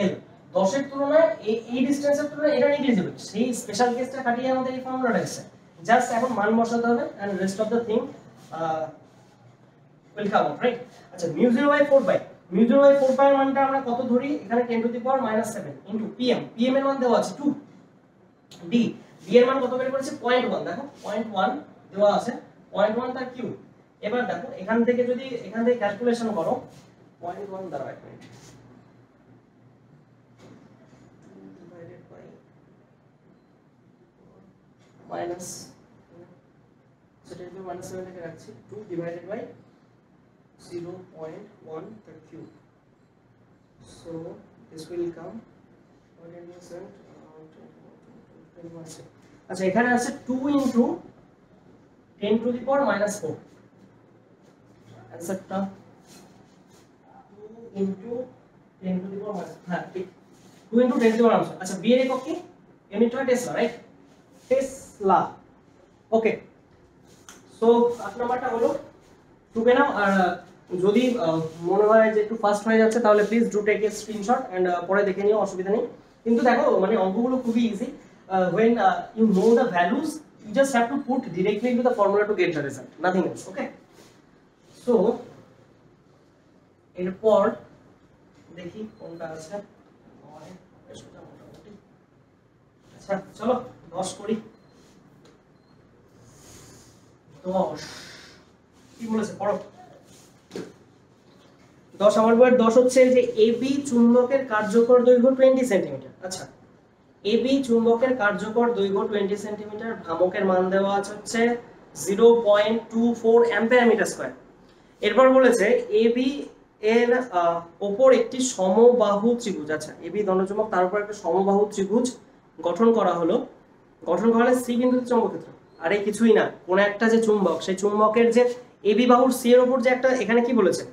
l 10 এর তুলনায় এই ডিসটেন্সের তুলনায় এটা নেগলিজেবল। সেই স্পেশাল কেসটা কাটিয়ে আমাদের এই ফর্মুলাটা এসেছে। জাস্ট এখন মান বসাতে হবে and rest of the thing will come out, right? আচ্ছা μ0/4 পাই, μ0/4 পাই এর মানটা আমরা কত ধরি? এখানে 10 to the power -7 into pm, pm এর মান দেওয়া আছে 2, d এর মান কত বের করেছে? 0.1। দেখো 0.1 দেওয়া আছে, 0.1 তার কিউব। এবার দেখো এখান থেকে যদি এখান থেকে ক্যালকুলেশন করো, 0.1 দ্বারা এক মিনিট, 2 ডিভাইডেড বাই মাইনাস, সেটা একটু -7 থেকে রাখছি, 2 divided by 0.1 the cube, so this will come 100%. আচ্ছা এখানে আছে 2 into 10 to the power -4, আনসারটা 2 into 10 to the power হ্যাঁ ঠিক 2 into 10 to the power answer. আচ্ছা বি এর একক কি? ইউনিট হয় টেসলা, রাইট? টেসলা। ওকে, সো 8 নাম্বারটা হলো টুকে নাও। আর যদি মনে হয় যে একটু ফাস্ট হয়ে যাচ্ছে তাহলে please do take a screenshot and পরে দেখে নিও, অসুবিধা নেই। কিন্তু দেখো মানে অঙ্কগুলো খুবই easy, when you know the values you just have to put directly into the formula to get the result, nothing else. Okay, so এরপর দেখি কোনটা আছে। আচ্ছা চলো 10 করি। 10 কি বলেছে পড়ো। 10 আমার বইয়ের 10 হচ্ছে যে এবি চুম্বকের কার্যকর দৈর্ঘ্য 20 সেন্টিমিটার। আচ্ছা এবি চুম্বকের কার্যকর দৈর্ঘ্য 20 সেন্টিমিটার, ভ্রামকের মান দেওয়া আছে হচ্ছে 0.24 অ্যাম্পিয়ার মিটার স্কয়ার। এরপর বলেছে এবি এর উপর একটি সমবাহু ত্রিভুজ, আচ্ছা এবি দণ্ডচুম্বক, তার উপর একটা সমবাহু ত্রিভুজ গঠন করা হলো। গঠন করা হলে সি বিন্দুতে চৌম্বক ক্ষেত্র, আরে কিছুই না, কোন একটা যে চুম্বক, সেই চুম্বকের যে এবি বাহুর সি এর উপর যে একটা, এখানে কি বলেছে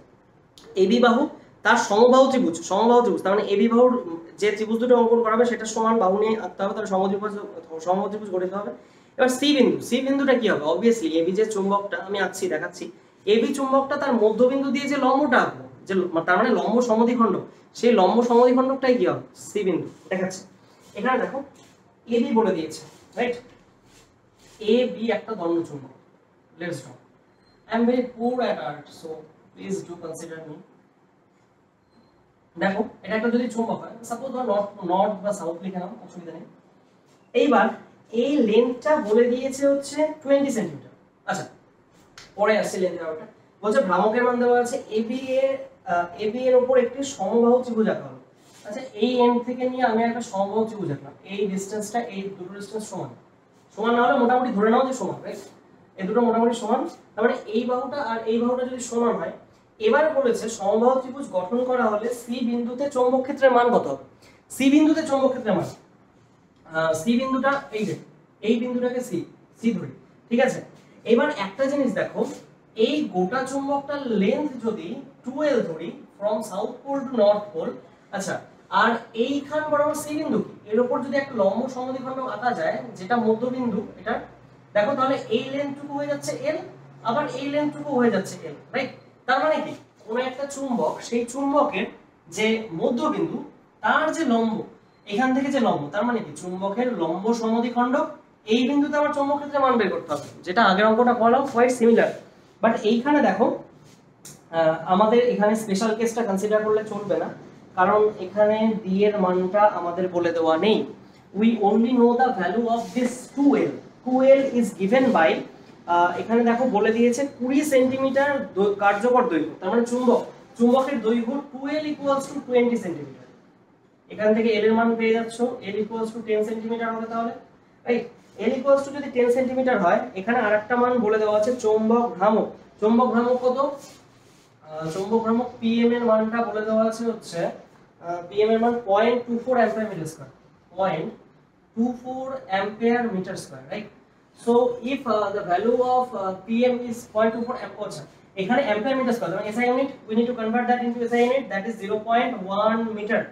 এবি বাহু তার সমবাহু ত্রিভুজ, সমবাহু ত্রিভুজ তার মানে এবি বাহুর যে ত্রিভুজ দুটো অঙ্কন করা হবে সেটা সমান বাহু নিয়ে আঁকতে হবে, তাহলে সমবাহু ত্রিভুজ গঠিত হবে। এবার সি বিন্দু, সি বিন্দুটা কি হবে, অবভিয়াসলি এবি যে চুম্বকটা আমি আঁকছি দেখাচ্ছি, এবি চুম্বকটা তার মধ্যবিন্দু দিয়ে যে লম্বটা আঁকবো, যে তার মানে লম্ব সমদ্বিখণ্ড, সেই লম্ব সমদ্বিখণ্ডকটাই কি হবে সি বিন্দু দেখাচ্ছে। এখানে দেখো এবি বলে দিয়েছে, রাইট, এবি একটা দণ্ডচুম্বক। Let's draw, I am very poor at art, so please do consider me. দেখো এটা একটা যদি চুম্বক হয়, সাপোজ ধর নর্থ বা সাউথ লিখে নাও, অসুবিধা নেই। এইবার এই লেন্থটা বলে দিয়েছে হচ্ছে 20 সেন্টিমিটার। আচ্ছা পরে আসছে লেন্থের ব্যাপারটা, বলছে ভ্রামকের মান দেওয়া আছে এবি এর উপর একটি সমবাহু ত্রিভুজ আঁকা হলো। আচ্ছা এই এন্ড থেকে নিয়ে আমি একটা সমবাহু ত্রিভুজ আঁকলাম, এই ডিসটেন্সটা, এই দুটো ডিসটেন্স সমান, সমান না হলে মোটামুটি ধরে নাও যে সমান, রাইট, এই দুটো মোটামুটি সমান, তার মানে এই বাহুটা আর এই বাহুটা যদি সমান হয়, এবারে বলেছে সমবাহু ত্রিভুজ গঠন করা হলে সি বিন্দুতে চৌম্বক ক্ষেত্রের মান কত হবে। সি বিন্দুতে চৌম্বক ক্ষেত্রের মান, সি বিন্দুটা এই যে এই বিন্দুটাকে সি সি ধরি, ঠিক আছে। এবার একটা জিনিস দেখো, এই গোটা চুম্বকটার লেন্থ যদি 2L ধরি from south pole to north pole, আচ্ছা আর এইখান বরাবর সি বিন্দু কি, এর উপর যদি একটা লম্ব সমদ্বিখণ্ড আঁকা যায় যেটা মধ্যবিন্দু এটা, দেখো তাহলে এই লেন্থটুকু হয়ে যাচ্ছে L, আবার এই লেন্থটুকু হয়ে যাচ্ছে L, রাইট। তার মানে কি কোন একটা চুম্বক, সেই চুম্বকের যে মধ্যবিন্দু তার যে লম্ব, এখান থেকে যে লম্ব, তার মানে কি চুম্বকের লম্ব সমদ্বিখণ্ডক, এই বিন্দুতে আমার চৌম্বক ক্ষেত্রের মান বের করতে হবে, যেটা আগের অঙ্কটা করলাম কোয়াইট সিমিলার। বাট এইখানে দেখো আমাদের এখানে স্পেশাল কেসটা কনসিডার করলে চলবে না, কারণ এখানে ডি এর মানটা আমাদের বলে দেওয়া নেই। We only know the value of this 2L, 2L is given by, এখানে দেখো বলে দিয়েছে 20 সেন্টিমিটার কার্যকর দৈর্ঘ্য, তার মানে চুম্বকের দৈর্ঘ্য 2L ইকুয়ালস টু 20 সেন্টিমিটার। এখান থেকে L এর মান পেয়ে যাচ্ছ, L ইকুয়ালস টু 10 সেন্টিমিটার হবে তাহলে, রাইট। L ইকুয়ালস টু যদি 10 সেন্টিমিটার হয়, এখানে আরেকটা মান বলে দেওয়া আছে চৌম্বক ভ্রামক। চৌম্বক ভ্রামক কত, চৌম্বক ভ্রামক PM এর মানটা বলে দেওয়া আছে হচ্ছে PM এর মান 0.24 ampere metre square, 0.24 ampere metre square, right. So if the value of PM is 0.24 ampere, এখানে অ্যাম্পিয়ার মিটার স্কয়ার, মানে SI unit, we need to convert that into SI unit, that is 0.1 metre,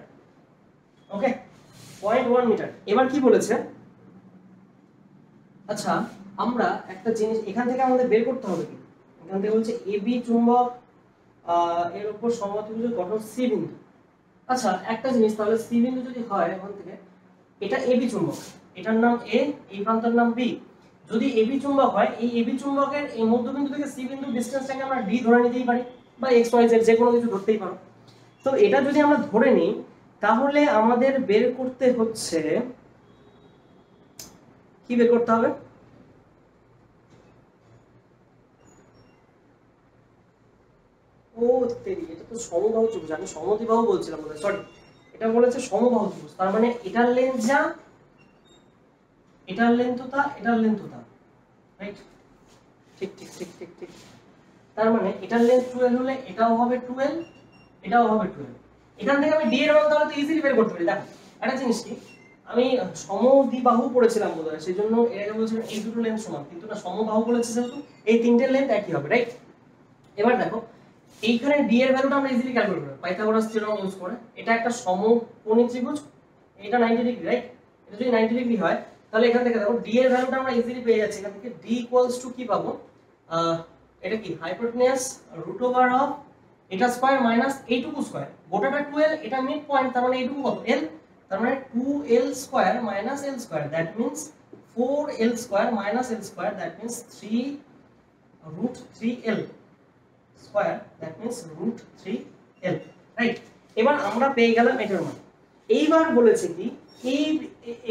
okay 0.1 metre. এবার কি বলেছে, আচ্ছা আমরা একটা জিনিস এখান থেকে আমাদের বের করতে হবে কি, এখান থেকে বলছে এবি চুম্বক এর উপর সমবাহু ত্রিভুজ গঠন সি বিন্দু। আচ্ছা একটা জিনিস, তাহলে সি বিন্দু যদি হয় এখান থেকে, এটা এবি চুম্বক, এটার নাম এ, এই প্রান্তের নাম বি। যদি এবি চুম্বক হয়, এই এবি চুম্বকের এই মধ্যবিন্দু থেকে সি বিন্দু ডিসটেন্সটাকে আমরা ডি ধরে নিতেই পারি, বা এক্স ওয়াই জেড যে কোনো কিছু ধরতেই পারো। তো এটা যদি আমরা ধরে নিই, তাহলে আমাদের বের করতে হচ্ছে কি, বের করতে হবে ও তেরি, এটা তো সমবাহু ত্রিভুজ, আমি সমদ্বিবাহু বলছিলাম বলে, সরি এটা বলেছে সমবাহু ত্রিভুজ, তার মানে এটার লেন্থ যা, এটার লেন্থ তা, এটার লেন্থ তা, রাইট, ঠিক ঠিক ঠিক ঠিক ঠিক। তার মানে এটার লেন্থ 12 হলে এটাও হবে 12, এটাও হবে 12। এখান থেকে আমি ডি এর মান তাহলে তো ইজিলি বের করতে পারি। দেখো একটা জিনিস কি, আমি সমদ্বিবাহু পড়েছিলাম বোধহয়, সেজন্য এটাকে বলছিলাম এই দুটো লেন্থ সমান, কিন্তু না সমবাহু বলেছে যেহেতু এই তিনটে লেন্থ একই হবে, রাইট। এবার দেখো এইখানে ডি এর ভ্যালুটা আমরা ইজিলি ক্যালকুলেট করব পাইথাগোরাস থিওরেম ইউজ করে। এটা একটা সমকোণী ত্রিভুজ, এটা 90 ডিগ্রি, রাইট। এটা যদি 90 ডিগ্রি হয়, তাহলে এখান থেকে দেখো ডি এর ভ্যালুটা আমরা ইজিলি পেয়ে যাচ্ছি। এখান থেকে ডি ইকুয়ালস টু কি পাবো, এটা কি হাইপোটেনিয়াস রুট ওভার অফ এটা স্কয়ার মাইনাস এইটুকু স্কয়ার, গোটাটা 12, এটা মিড পয়েন্ট, তার মানে এইটুকু কত L, তার মানে 2L square minus L square, that means 4L square minus L square, that means 3√3L square, that means √3L, right. এবার আমরা পেয়ে গেলাম এটার মান। এইবার বলেছে কি এই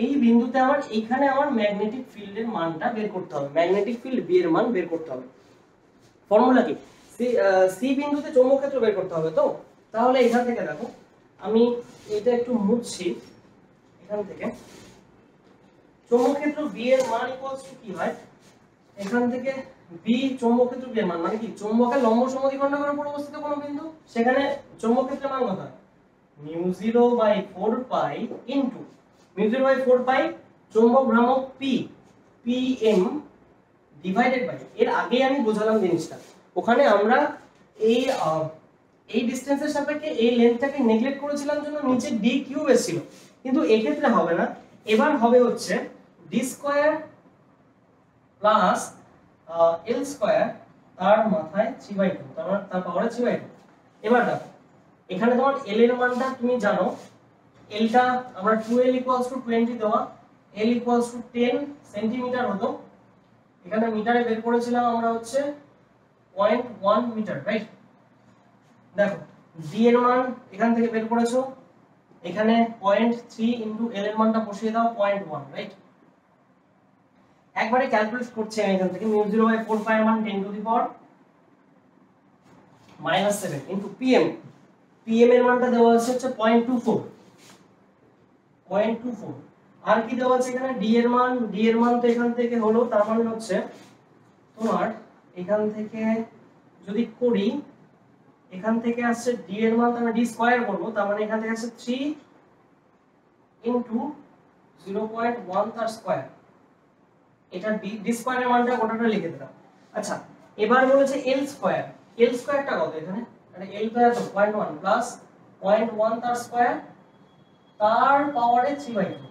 এই বিন্দুতে আমার এখানে আমার ম্যাগনেটিক ফিল্ডের মানটা বের করতে হবে, ম্যাগনেটিক ফিল্ড বি এর মান বের করতে হবে। ফর্মুলা কি, সি বিন্দুতে চৌম্বক ক্ষেত্র বের করতে হবে। তো তাহলে এখান থেকে দেখো আমি এটা একটু মুছছি, এখান থেকে চৌম্বক ক্ষেত্র বি এর মান ইকুয়ালস টু কি হয়, এখান থেকে বি চৌম্বক ক্ষেত্র বি এর মান মানে কি, চৌম্বকের লম্ব সমদ্বিখণ্ডকের উপর অবস্থিত কোন বিন্দু, সেখানে চৌম্বক ক্ষেত্রের মান কত হয়, μ0/4 ইনটু μ0/4 চৌম্বক ভ্রামক পি pm ডিভাইডেড বাই, এর আগে আমি বোঝালাম জিনিসটা, ওখানে আমরা এই এই ডিসটেন্সের সাপেক্ষে এই লেন্থটাকে নেগলেক্ট করেছিলাম জন্য নিচে ডি কিউব এসেছিল, কিন্তু এই ক্ষেত্রে হবে না, এবার হবে হচ্ছে D square plus L square তার মাথায় 3/2, তার পাওয়ারে 3/2। এবার দেখো এখানে তোমার এল এর মানটা তুমি জানো, এলটা আমরা 2l = 20 দেওয়া, l = 10 সেন্টিমিটার হতো, এখানে মিটারে বের করেছিলাম আমরা হচ্ছে 0.1 মিটার, রাইট। দেখো ডি এর মান এখান থেকে বের করেছো, এখানে 0.3 ইনটু l এর মানটা বসিয়ে দাও 0.1, রাইট। একবারে ক্যালকুলেট করছি আমি এখান থেকে μ0/4 এর মান 10 to the power -7 into pm, pm এর মানটা দেওয়া আছে হচ্ছে 0.24, আর কি দেওয়া আছে এখানে ডি এর মান, ডি এর মান তো এখান থেকে হলো, তার মানে হচ্ছে তোমার এখান থেকে যদি করি, এখান থেকে আসছে ডি এর মান, তাহলে ডি স্কয়ার করব, তার মানে এখান থেকে আসছে 3 ইনটু 0.1 তার স্কয়ার, এটা ডি স্কয়ারের মানটা গোটাটা লিখে দিলাম। আচ্ছা এবার বলেছে এল স্কয়ার, এল স্কয়ারটা কত এখানে, মানে এল তো এত 0.1 প্লাস 0.1 তার স্কয়ার তার পাওয়ারে 3/2।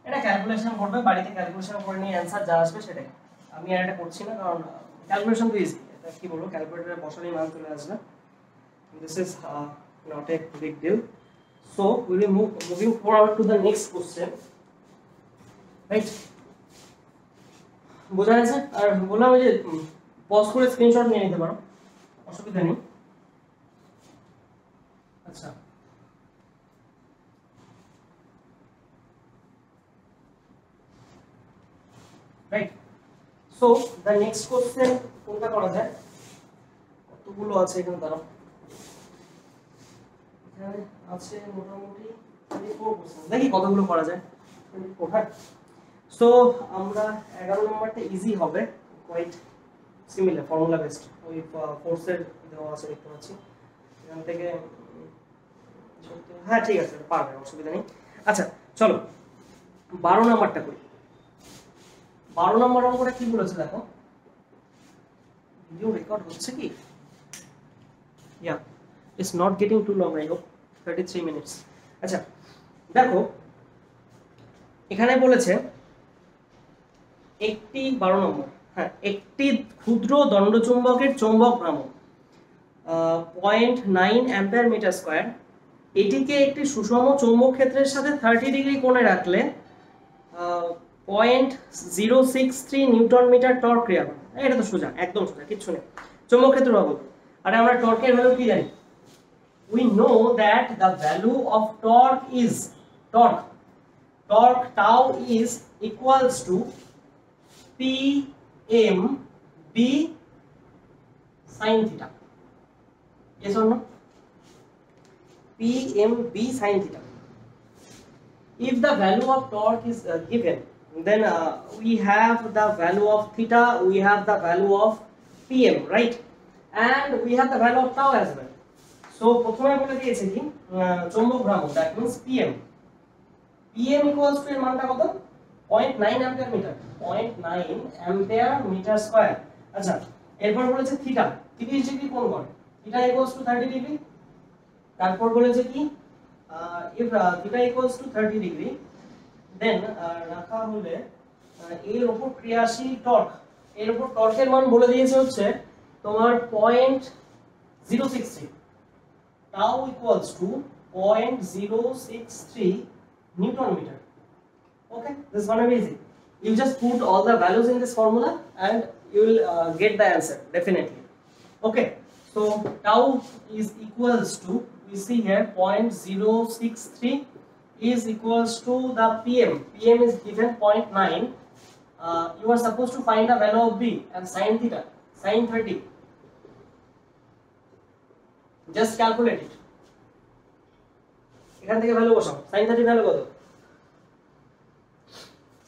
এটা ক্যালকুলেশন করবে, বাড়িতে ক্যালকুলেশন করে নিয়ে অ্যানসার যা আসবে সেটাই, আমি আর এটা করছি না কারণ ক্যালকুলেশন তো ইজি, এটা কি বলবো ক্যালকুলেটরে বসালেই মান চলে আসবে, this is not a big deal. So we will moving forward to the next question, right? বোঝা গেছে? আর বললাম যে পজ করে স্ক্রিনশট নিয়ে নিতে পারো, অসুবিধা নেই। আচ্ছা right, so the next question কোনটা করা যায়, কতগুলো আছে এখানে দাঁড়াও, এখানে আছে মোটামুটি 24 কোশ্চেন, দেখি কতগুলো করা যায়। সো আমরা 11 নম্বরটা ইজি হবে, কোয়াইট সিমিলার ফর্মুলা বেসড, ওই ফোর্সের দেওয়া আছে দেখতে পাচ্ছি এখান থেকে, হ্যাঁ ঠিক আছে পারবে, অসুবিধা নেই। আচ্ছা চলো 12 নম্বরটা করি। 12 নম্বর অঙ্কটা কি বলেছে দেখো, ভিডিও রেকর্ড হচ্ছে কি, yeah it's not getting too long, I hope 33 minutes. আচ্ছা দেখো এখানে বলেছে একটি 12 নম্বর, হ্যাঁ একটি ক্ষুদ্র দণ্ডচুম্বকের চৌম্বক ভ্রামক 0.9 অ্যাম্পিয়ার মিটার স্কয়ার, এটিকে একটি সুষম চৌম্বক ক্ষেত্রের সাথে 30 ডিগ্রি কোণে রাখলে 0.063 নিউটন মিটার টর্ক ক্রিয়া করে। এটা তো সোজা, একদম সোজা, কিচ্ছু নেই। চৌম্বক ক্ষেত্র বাবদ, আরে আমরা টর্কের ভ্যালু কি জানি, we know that the value of torque tau is equals to pmb sin theta, yes or no, pmb sin theta. If the value of torque is given, then we have the value of theta, we have the value of pm, right, and we have the value of tau as well. So প্রথমে বলে দিয়েছে কি চৌম্বক ভ্রামক, that means pm equals to এর মানটা কত 0.9 ampere metre, 0.9 ampere metre square. আচ্ছা এরপর বলেছে থিটা 30 ডিগ্রি কোণ করে, থিটা ইকুয়ালস টু 30 ডিগ্রি। তারপর বলেছে কি if theta equals to 30 degree, then রাখা হলে এর উপর ক্রিয়াশীল টর্ক, এর উপর টর্কের মান বলে দিয়েছে হচ্ছে তোমার 0.063, tau equals to 0.063 newton meter. Okay, this is gonna be easy. You just put all the values in this formula and you will get the answer definitely. Okay, so tau is equals to, we see here 0.063 is equals to the PM. PM is given 0.9. You are supposed to find the value of B and sin theta, sin 30. Just calculate it. এখান থেকে value বসাও। sin 30 value কত?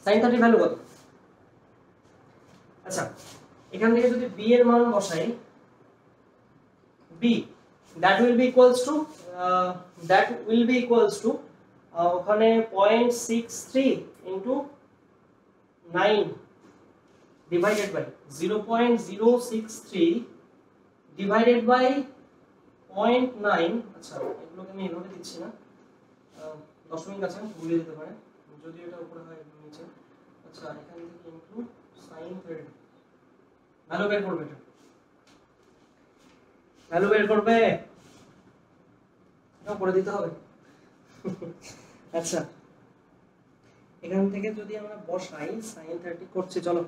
sin 30 value কত? আচ্ছা, এখান থেকে যদি b এর মান বসাই, b that will be equals to ওখানে 0.63 into 9 divided by 0.063 divided by 0.9। আচ্ছা, এগুলোকে আমি এভাবে দিচ্ছি না, দশমিক আছে, ভুলে যেতে পারে যদি এটা উপরে হয় নিচে। আচ্ছা, এখান থেকে ইনটু sin 30 ভ্যালু বের করবে, এটা ভ্যালু বের করবে, এটা করে দিতে হবে। আচ্ছা, এখান থেকে যদি আমরা বসাই sin 30 করছি, চলো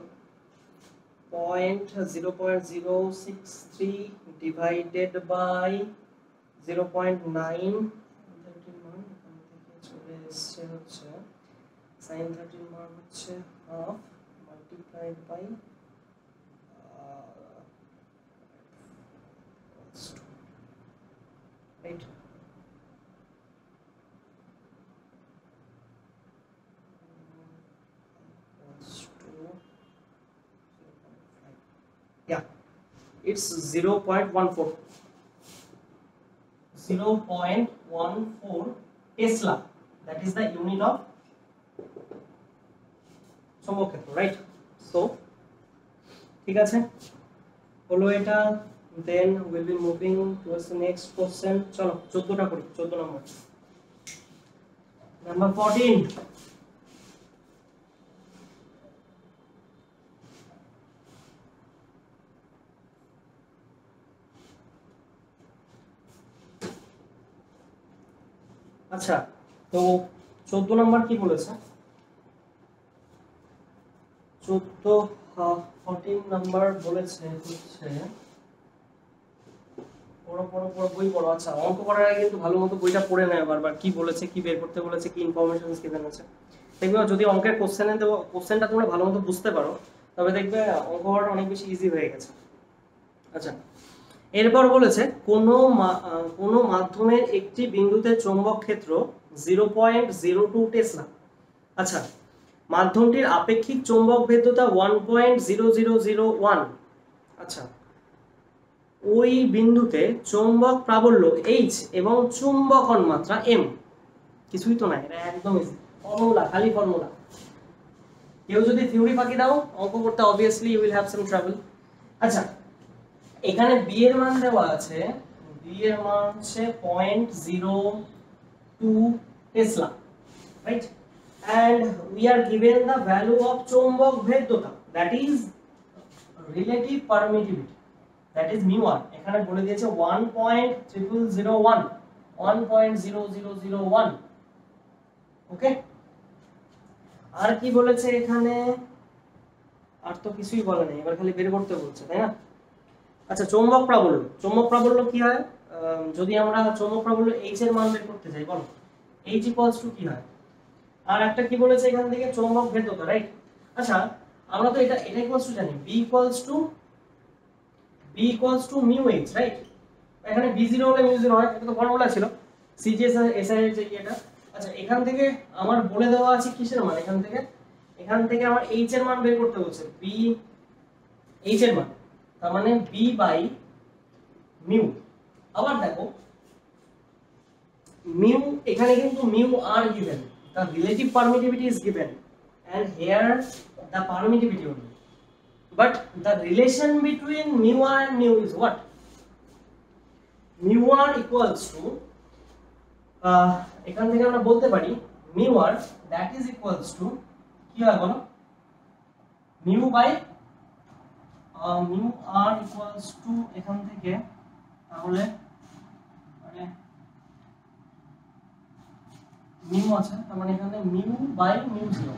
0.063 divided by 0.9 চলে এসছে হচ্ছে sin 30 মান হচ্ছে half multiplied by right, yeah, it's 0.14 Tesla, that is the unit of চৌম্বক ক্ষেত্র, right? So ঠিক আছে, হলো এটা। then we'll be moving towards the next question. চলো 14টা করি, 14 নম্বর, number 14। আচ্ছা, তো 14 নম্বর কি বলেছে? 14 নাম্বার বলেছে হচ্ছে বই পড়ো। আচ্ছা, অঙ্ক করার আগে কিন্তু ভালো মতো বইটা পড়ে নেয় বারবার, কি বলেছে, কি বের করতে বলেছে, কি ইনফরমেশনস গিভেন আছে। দেখবে যদি অঙ্কের কোশ্চেনটা তোমরা ভালো মতো বুঝতে পারো, তবে দেখবে অঙ্ক করাটা অনেক বেশি ইজি হয়ে গেছে। আচ্ছা, এরপর বলেছে কোনো মাধ্যমের একটি বিন্দুতে চৌম্বক ক্ষেত্র 0.02 টেসলা। আচ্ছা, মাধ্যমটির আপেক্ষিক চৌম্বক ভেদ্যতা 1.0001। আচ্ছা, ওই বিন্দুতে চৌম্বক প্রাবল্য H এবং চুম্বকন মাত্রা M। কিছুই তো নাই, এটা একদম ইজি, ফর্মুলা, খালি ফর্মুলা। কেউ যদি থিওরি ফাঁকি দাও অঙ্ক করতে obviously you will have some trouble. আচ্ছা, এখানে b এর মান দেওয়া আছে, b এর মান হচ্ছে 0.02 Tesla, right? and we are given the value of চৌম্বক ভেদ্যতা, that is relative permittivity, that is μ1। এখানে বলে দিয়েছে 1.0001 ওকে। আর কি বলেছে এখানে? আর তো কিছুই বলে নাই, এবার খালি বের করতে বলছে, তাই না? আচ্ছা, চৌম্বক প্রাবল্য কি হয়? যদি আমরা চৌম্বক প্রাবল্য H এর মান বের করতে চাই, বলো H ইকুয়ালস টু কি হয়? আর একটা কি বলেছে এখান থেকে? চৌম্বক ভেদ্যতা, রাইট? আচ্ছা, আমরা তো এটা ইকুয়ালস টু জানি, b equals to μh, right? এখানে b0 হলে μ0 হয়, এটা তো ফর্মুলা ছিল CGS SI এর যে এটা। আচ্ছা, এখান থেকে আমার বলে দেওয়া আছে কিসের মান? এখান থেকে আমার h এর মান বের করতে বলছে, b h এর মান, তার মানে b বাই μ। আবার দেখো μ, এখানে কিন্তু μ r given, the relative permittivity is given, and here the permittivity only, but the relation between μr and μ is what? μr equals to এখান থেকে আমরা বলতে পারি μr that is equals to কি হয় বলো? μ বাই μr equals to এখান থেকে তাহলে মানে মিউ আছে, তার মানে এখানে মিউ বাই μ0,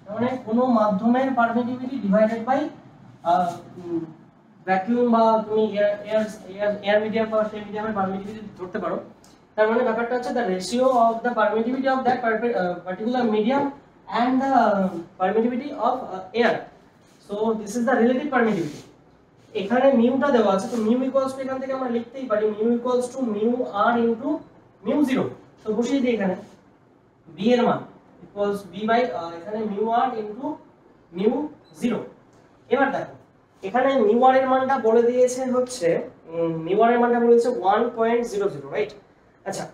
তার মানে কোনো মাধ্যমের পারমিটিভিটি ডিভাইডেড বাই ভ্যাকুয়াম বা তুমি এয়ার মিডিয়াম বা সেই মিডিয়ামের পারমিটিভিটি ধরতে পারো, তার মানে ব্যাপারটা হচ্ছে the ratio of the permittivity of that particular medium and the permittivity of air. So this is the relative permittivity. এখানে মিউটা দেওয়া আছে, তো মিউ ইকুয়ালস টু এখান থেকে আমরা লিখতেই পারি mu equals to mu r into mu 0। তো বসিয়ে দিই এখানে বি এর মান ইকুয়ালস বি বাই এখানে মিউ আর ইনটু মিউ 0। এবার দেখো এখানে মিউ আর এর মানটা বলে দিয়েছে হচ্ছে মিউ আর এর মানটা বলেছে 1.00, রাইট? আচ্ছা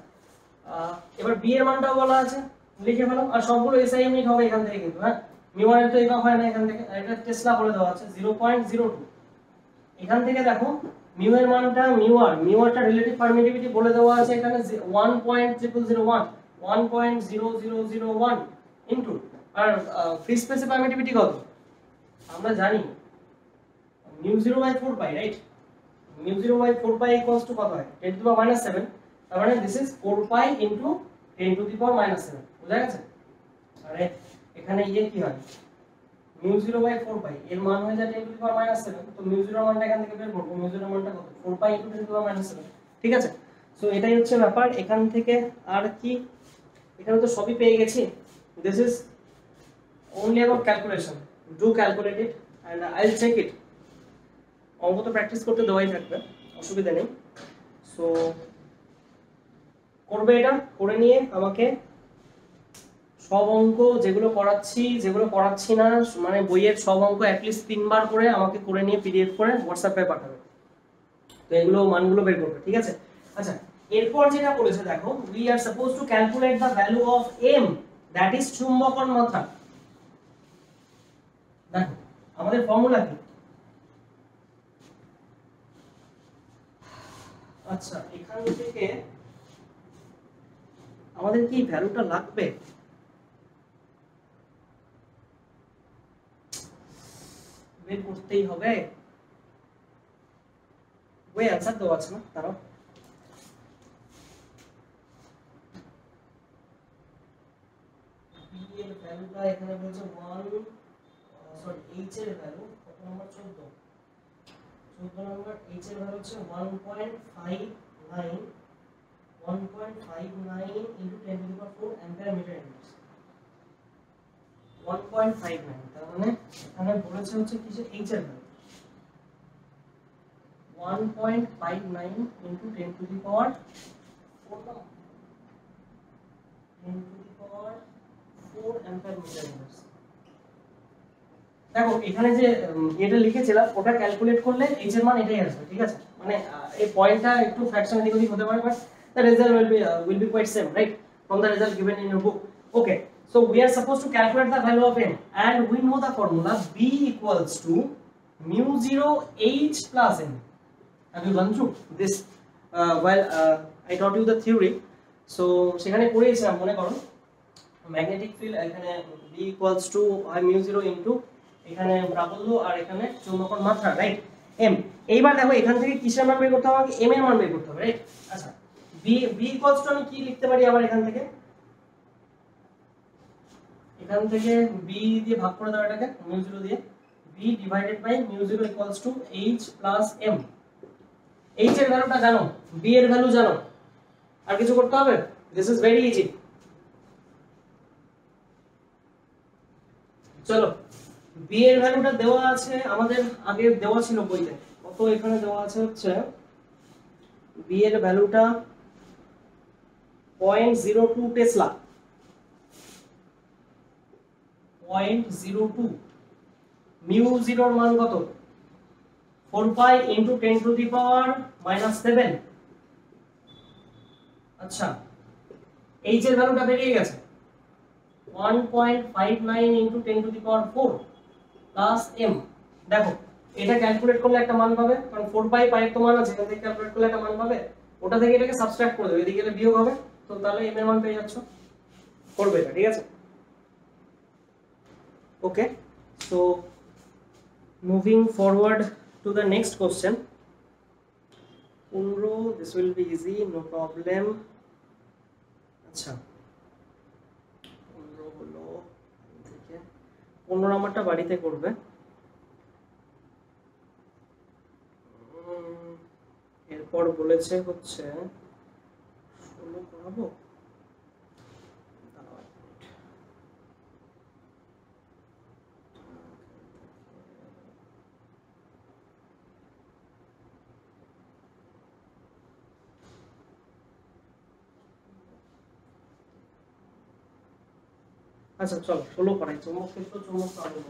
এবার বি এর মানটাও বলা আছে, লিখে ফেলো। আর সবগুলো এসআই ইউনিট হবে এখান থেকে কিন্তু, হ্যাঁ মিউ আর এর তো একক হয় না এখান থেকে, এটা টেসলা বলে দেওয়া আছে 0.02। এখান থেকে দেখো মিউ এর মানটা মিউ আরটা রিলেটিভ পারমিটিভিটি বলে দেওয়া আছে এখানে 1.0001 ইনটু আর ফ্রি স্পেসে পারমিটিভিটি কত আমরা জানি mu 0/4 pi, right? Mu 0/4 pi equals to কত হয় 10 টু দি পাওয়ার -7। তার মানে this is 4 pi into 10 to the power -7। বুঝা গেছে? আরে এখানে ইয়ে কি হয় মিউ 0/4 পাই এর মান হয়ে যায় 10 টু দি পাওয়ার -7। তো মিউ 0 এর মানটা এখান থেকে বের করব, মিউ 0 এর মানটা কত 4 pi into 10 to the power -7। ঠিক আছে, সো এটাই হচ্ছে ব্যাপার। এখান থেকে আর কি, এখানে তো সবই পেয়ে গেছি। This is only about calculation. Do calculate it and I'll check it. অঙ্ক তো প্র্যাকটিস করতে দেওয়াই থাকবে, অসুবিধা নেই। সো করবে, এটা করে নিয়ে আমাকে সব অঙ্ক যেগুলো করাচ্ছি না মানে বইয়ের সব অঙ্ক অ্যাটলিস্ট 3 বার করে আমাকে করে নিয়ে পিডিএফ করে হোয়াটসঅ্যাপে পাঠাবে। তো এগুলো মানগুলো বের করবে, ঠিক আছে? আচ্ছা এরপর যেটা বলেছে দেখো, we are supposed to calculate the value of m, that is চুম্বকন মাত্রা। দেখো আমাদের ফর্মুলা কি? আচ্ছা এখান থেকে আমাদের কি ভ্যালুটা লাগবে? বের করতেই হবে, ওই অ্যানসার দেওয়া আছে না, তারাও বি এর ভ্যালুটা এখানে বলছে 1 সরি এইচ এর ভ্যালু কত নাম্বার 14 নাম্বার, এইচ এর ভ্যালু হচ্ছে 1.59 into 10 to the power 4 ampere meter inverse 1.59। তার মানে এখানে বলেছে হচ্ছে কি যে এইচ এর value 1.59 into 10 to the power 4 ampere meter inverse। দেখো এখানে যে এটা লিখেছিলাম ওটা ক্যালকুলেট করলে এইচ এর মান এটাই আসবে, ঠিক আছে? মানে এই পয়েন্টটা একটু ফ্র্যাকশন এদিক ওদিক হতে পারে, but the result will be quite same, right, from the result given in your book. Okay, so we are supposed to calculate the value of m and we know the formula b equals to mu 0 h plus m. Have you gone through this while I taught you the theory? So সেখানে পড়েছিলাম মনে করো magnetic field এখানে b equals to mu 0 into এখানে প্রাবল্য আর এখানে চুম্বকন মাত্রা, right? m। এইবার দেখো এখান থেকে কিসের মান বের করতে হবে? m এর মান বের করতে হবে, রাইট? আচ্ছা b equals to আমি কি লিখতে পারি আবার এখান থেকে b দিয়ে ভাগ করে দাও এটাকে mu 0 দিয়ে, b divided by mu 0 equals to h plus m। h এর ভ্যালুটা জানো, b এর ভ্যালু জানো, আর কিছু করতে হবে? This is very easy. চলো b এর ভ্যালুটা দেওয়া আছে আমাদের, আগে দেওয়া ছিল বইতে, কত এখানে দেওয়া আছে হচ্ছে b এর ভ্যালুটা 0.02 টেসলা, 0.02। মিউ 0 এর মান কত? 4 pi into 10 to the power -7। আচ্ছা এইচ এর ভ্যালুটা বেরিয়ে গেছে 1.59 into 10 to the power 4 plus m। দেখো এটা ক্যালকুলেট করলে একটা মান পাবে, কারণ 4 পাই পাই তো মান আছে, এখান থেকে ক্যালকুলেট করলে একটা মান পাবে, ওটা থেকে এটাকে সাবট্রাক্ট করে দেবে, এদিকে গেলে বিয়োগ হবে, তো তাহলে m এর মান পেয়ে যাচ্ছ। করবে এটা, ঠিক আছে? Okay, so moving forward to the next question. 15, this will be easy, no problem. আচ্ছা 15 হলো থেকে 15 নাম্বারটা বাড়িতে করবে। এরপর বলেছে হচ্ছে 16, করাবো। আচ্ছা চলো 16 করাই, চৌম্বক ক্ষেত্র চৌম্বক তরঙ্গ।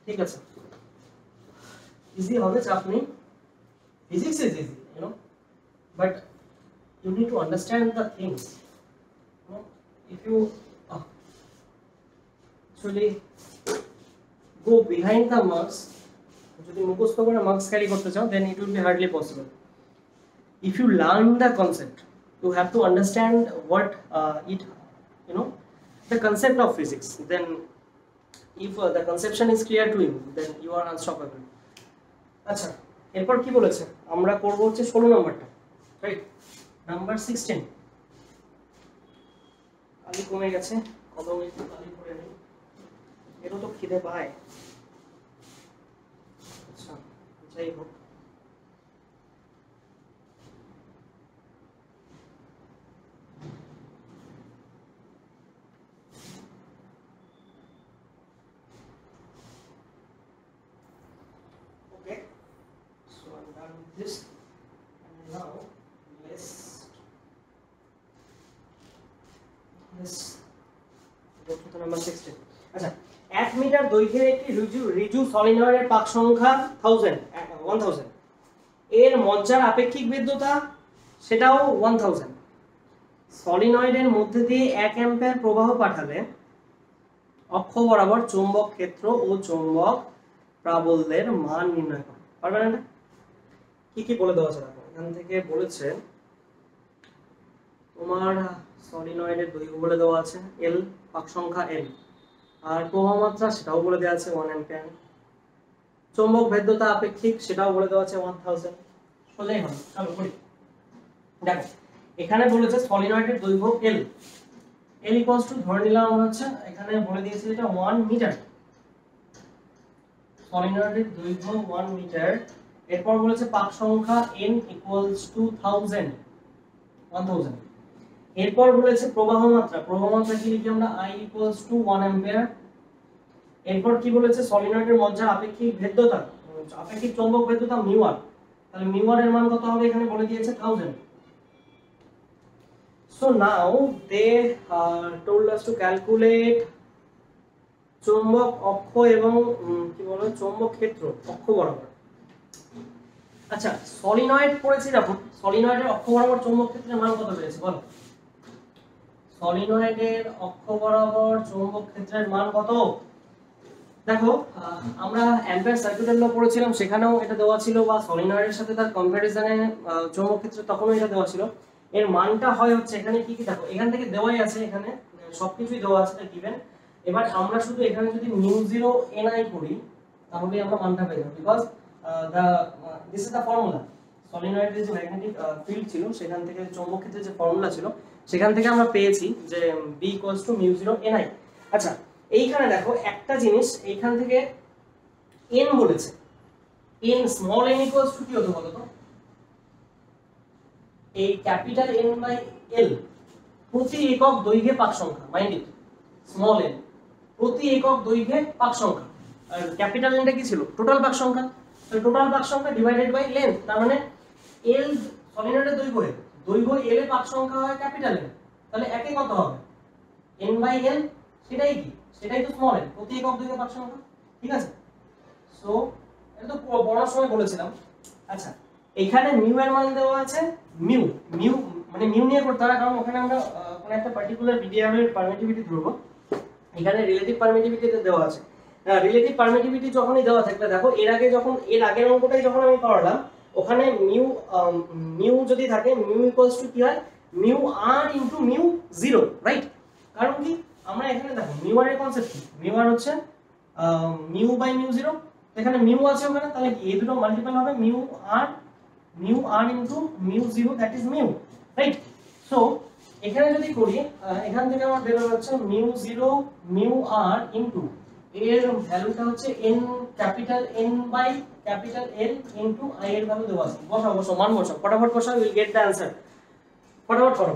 ঠিক আছে, ইজি হবে, চাপ নেই। Physics is easy, but you need to understand the things. If you actually go behind the marks, যদি মুখস্থ করে marks carry করতে চাও, then it will be hardly possible. If you learn the concept, you have to understand what the concept of physics. Then, if the conception is clear to you, then you are unstoppable. আচ্ছা, এরপর কি বলেছে, আমরা করব হচ্ছে 16 নম্বরটা, right? Number 16 কালি কমে গেছে, কলমে একটু কালি করে নেই, এরও তো খিদে পায়। আচ্ছা যাই হোক, this and now let's go to the number 16. আচ্ছা, 1 মিটার দৈর্ঘ্যের একটি রিজু সলিনয়েডের পাক সংখ্যা 1000 এর মজ্জার আপেক্ষিক বিদ্যুৎ সেটাও 1000। সলিনয়েডের মধ্যে দিয়ে 1 অ্যাম্পিয়ার প্রবাহ পাঠালে অক্ষ বরাবর চৌম্বক ক্ষেত্র ও চৌম্বক প্রাবল্যের মান নির্ণয় করো। পারবে না? কি কি বলে দেওয়া আছে দেখো, এখান থেকে বলেছে তোমার সলিনয়েডের দৈর্ঘ্য বলে দেওয়া আছে L, পাক সংখ্যা L, আর প্রবাহ মাত্রা সেটাও বলে দেওয়া আছে 1 অ্যাম্পিয়ার, চৌম্বক ভেদ্যতা আপেক্ষিক সেটাও বলে দেওয়া আছে 1000। সোজাই হবে, চলো করি। দেখো এখানে বলেছে সলিনয়েডের দৈর্ঘ্য L, L ইকুয়ালস টু ধরে নিলাম আমরা হচ্ছে এখানে বলে দিয়েছে এটা 1 মিটার, সলিনয়েডের দৈর্ঘ্য 1 মিটার। এরপর বলেছে পাক সংখ্যা n ইকুয়ালস টু 1000। এরপর বলেছে প্রবাহ মাত্রা কি লিখি আমরা I ইকুয়ালস টু 1 অ্যাম্পিয়ার। এরপর কি বলেছে সলিনয়েডের মজ্জার আপেক্ষিক ভেদ্যতা, আপেক্ষিক চৌম্বক ভেদ্যতা μr, তাহলে μr এর মান কত হবে এখানে বলে দিয়েছে 1000। So now they told us to calculate চৌম্বক অক্ষ এবং কি বলে চৌম্বক ক্ষেত্র অক্ষ বরাবর। আচ্ছা, সলিনয়েড পড়েছি যখন, সলিনয়েডের অক্ষ বরাবর চৌম্বক ক্ষেত্রের মান কত পেয়েছি বলো? সলিনয়েডের অক্ষ বরাবর চৌম্বক ক্ষেত্রের মান কত? দেখো আমরা অ্যাম্পিয়ার সার্কিটের ল পড়েছিলাম, সেখানেও এটা দেওয়া ছিল, বা সলিনয়েডের সাথে তার কম্পারিজনে চৌম্বক ক্ষেত্রে তখনও এটা দেওয়া ছিল। এর মানটা হয় হচ্ছে এখানে কি কি দেখো এখান থেকে দেওয়াই আছে, এখানে সবকিছুই দেওয়া আছে গিভেন। এবার আমরা শুধু এখানে যদি μ0 ni করি তাহলে আমরা মানটা পেয়ে যাব, because this is the formula. সলিনয়েডের যে ম্যাগনেটিক ফিল্ড ছিল সেখান থেকে চৌম্বক ক্ষেত্রের যে ফর্মুলা ছিল সেখান থেকে আমরা পেয়েছি যে B = μ0 ni। আচ্ছা এইখানে দেখো একটা জিনিস, এইখান থেকে n বলেছে, n small n equals two কি হতো বলো তো? এই ক্যাপিটাল N বাই L প্রতি একক দৈর্ঘ্যে পাক সংখ্যা, মাইন্ড ইট, স্মল n প্রতি একক দৈর্ঘ্যে পাক সংখ্যা, আর ক্যাপিটাল N টা কি ছিল? টোটাল পাক সংখ্যা। তাহলে টোটাল পাক সংখ্যা ডিভাইডেড বাই লেন্থ, তার মানে L সলিনয়েডের দৈর্ঘ্য L এর পাক সংখ্যা হয় ক্যাপিটাল N, তাহলে একে কত হবে? N বাই L, সেটাই কি? সেটাই তো স্মল n, প্রতি একক দৈর্ঘ্যে পাক সংখ্যা। ঠিক আছে, সো এটা তো পড়ার সময় বলেছিলাম। আচ্ছা এখানে মিউ এর মান দেওয়া আছে, মিউ মানে মিউ নিয়ে করতে হবে, কারণ ওখানে আমরা কোন একটা পার্টিকুলার মিডিয়ামের এর পারমিটিভিটি ধরব। এখানে রিলেটিভ পারমিটিভিটি দেওয়া আছে। রিলেটিভ পারমিটিভিটি যখনই দেওয়া থাকলে দেখো এর আগের অঙ্কটাই যখন আমি করলাম ওখানে মিউ যদি থাকে মিউ ইকুয়ালস টু কি হয়? Mu r into mu 0, right? কারণ কি আমরা এখানে দেখো মিউ r এর কনসেপ্ট কি? মিউ r হচ্ছে মিউ বাই মিউ 0, এখানে মিউ আছে ওখানে, তাহলে কি এই দুটো মাল্টিপল হবে mu r into mu 0, that is mu, right? So এখানে যদি করি এখান থেকে আমার বের হচ্ছে মিউ 0 মিউ r ইনটু এর ভ্যালুটা হচ্ছে n capital N by capital L into I এর ভ্যালু দেওয়া আছে। বসাও মান বসাও, ফটাফট বসাও, উইল গেট দ্য आंसर। ফটাফট করো,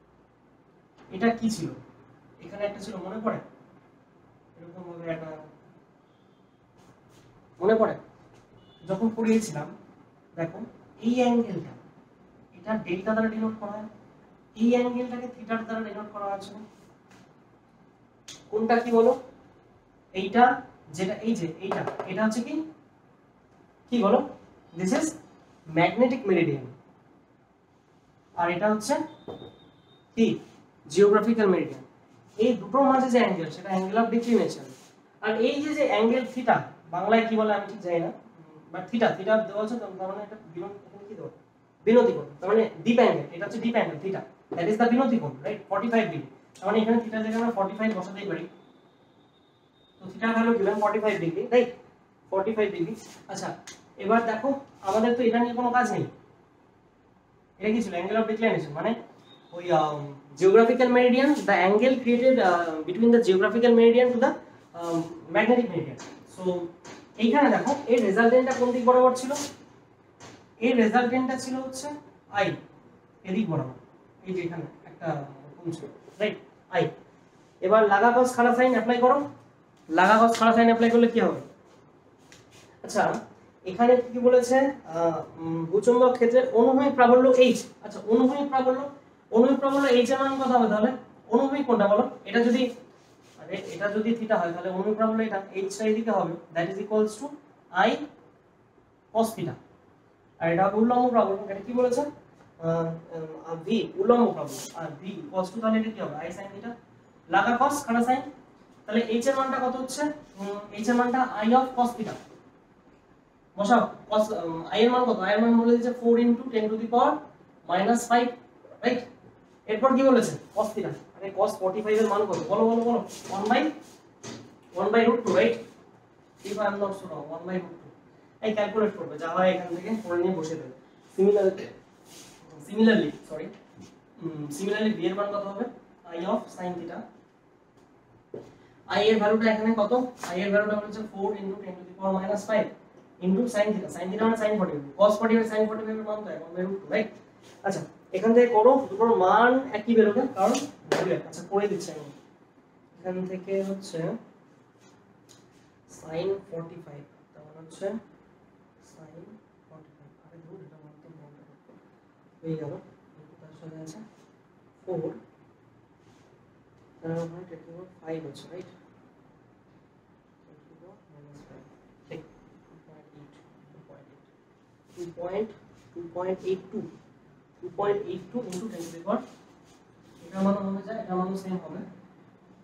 এটা কি ছিল, এখানে একটা ছিল মনে পড়ে, এরকম ভাবে একটা মনে পড়ে যখন পড়িয়েছিলাম, দেখো এই অ্যাঙ্গেলটা এটা ডেল্টা দ্বারা ডিনোট করা হয়, এই অ্যাঙ্গেলটাকে থিটার দ্বারা ডিনোট করা হয়েছে। কোনটা কি বলো, এইটা যেটা এই যে এইটা, এটা হচ্ছে কি কি বলো, দিস ইজ ম্যাগনেটিক মেরিডিয়ান, আর এটা হচ্ছে কি জিওগ্রাফিক্যাল মেরিডিয়ান। এই দুটোর মাঝে যে অ্যাঙ্গেল সেটা অ্যাঙ্গেল অফ ডিক্লিনেশন। আর এই যে যে অ্যাঙ্গেল থিটা, বাংলায় কি বলে আমি ঠিক জানি না, বাট থিটা থিটা দেওয়া আছে, তার মানে এটা এখানে কি দেওয়া, বিনতি কোণ, তার মানে ডিপ অ্যাঙ্গেল, এটা হচ্ছে dip angle theta, that is the বিনতি কোণ, রাইট, 45 ডিগ্রি। তার মানে এখানে থিটা জায়গায় আমরা 45 বসাতেই পারি। তো থিটার value given 45 degree, right, 45 degree. আচ্ছা এবার দেখো আমাদের তো এটা নিয়ে কোনো কাজ নেই, এটা কি ছিল অ্যাঙ্গেল অফ ডিক্লিনেশন, মানে ওই geographical meridian, the angle created between the geographical meridian to the magnetic meridian. So এইখানে দেখো এর রেজাল্টেন্টটা কোন দিক বরাবর ছিল, এর রেজাল্টেন্টটা ছিল হচ্ছে আই, এদিক বরাবর, এই যে এখানে একটা কোণ ছিল, রাইট, আই। এবার লাগা cos খাড়া সাইন অ্যাপ্লাই করো, লাগা cos খাড়া সাইন অ্যাপ্লাই করলে কি হবে। আচ্ছা এখানে কি বলেছে, ভূচুম্বক ক্ষেত্রের অনুভূমিক প্রাবল্য h। আচ্ছা অনুভূমিক প্রাবল্য h এর মান কত হবে তাহলে, অনুভূমিক কোনটা বলো, এটা যদি থিটা হয় তাহলে অনুভূমিক প্রাবল্য এটা h টা এদিকে হবে, that is equals to i cos theta. আর এটা হবে উল্লম্ব প্রাবল্য, এটা কি বলেছে v উল্লম্ব প্রাবল্য, আর v cos টু, তাহলে এটা কি হবে i sin থিটা, লাগা cos খাড়া sin। তাহলে h এর মানটা কত হচ্ছে, h এর মানটা i of cos থিটা বসাও, cos i এর মান কত, i এর মান বলে দিয়েছে 4 * 10 টু দি পাওয়ার -5, রাইট। এরপর কি বলেছে cos থিটা, আরে cos 45 এর মান কত বলো বলো বলো, 1/√2, right, if I am not so wrong 1/√2। এই ক্যালকুলেট করবে যা হয় এখান থেকে করে নিয়ে বসে দেবে। সিমিলারলি b এর মান কত হবে, i of sin theta, i এর ভ্যালুটা এখানে কত, i এর ভ্যালুটা হচ্ছে 4 * 10 to the power -5 into sin theta, sin theta মানে sin 45, cos 45 sin 45 এর মান তো 1/√2, রাইট। আচ্ছা এখান থেকে করো, দুটোর মান একই বেরোবে কারণ ভুলে, আচ্ছা করে দিচ্ছি আমি, এখান থেকে হচ্ছে sin 45, তার মানে হচ্ছে sin 45, আরে ধুর এটা মান তো বলতে হয়ে গেল, তার সাথে আছে 4, তার মানে 5 হচ্ছে, right, 2.82 into 10 to the power, এটা মান হবে যা, এটা মান সেম হবে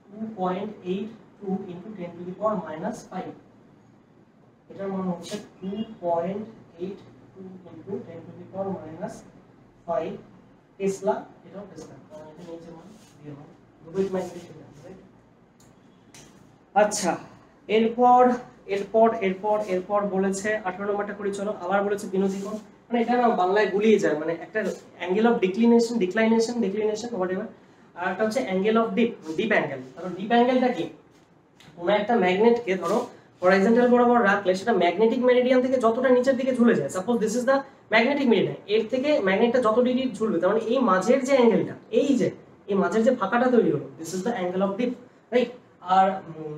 2.82 into 10 to the power -5, এটার মান হচ্ছে 2.82 into 10 to the power -5 Tesla, এটাও টেসলা, এটা নিচে মান দিয়ে মান দুটোই ম্যাগনেটিক, রাইট। আচ্ছা এরপর বলেছে 18 নম্বরটা করি চলো, আবার বলেছে বিনতি কোণ, মানে এটা না বাংলায় গুলিয়ে যায়, মানে একটা অ্যাঙ্গেল অফ ডিক্লিনেশন হোয়াটএভার, আর একটা হচ্ছে অ্যাঙ্গেল অফ ডিপ অ্যাঙ্গেল। কারণ ডিপ অ্যাঙ্গেলটা কি, কোনো একটা ম্যাগনেটকে ধরো হরাইজন্টাল বরাবর রাখলে সেটা ম্যাগনেটিক মেরিডিয়ান থেকে যতটা নিচের দিকে ঝুলে যায়, suppose this is the magnetic meridian, এর থেকে ম্যাগনেটটা যত ডিগ্রি ঝুলবে, তার মানে এই মাঝের যে অ্যাঙ্গেলটা, এই মাঝের যে ফাঁকাটা তৈরি হলো, this is the angle of dip, right. আর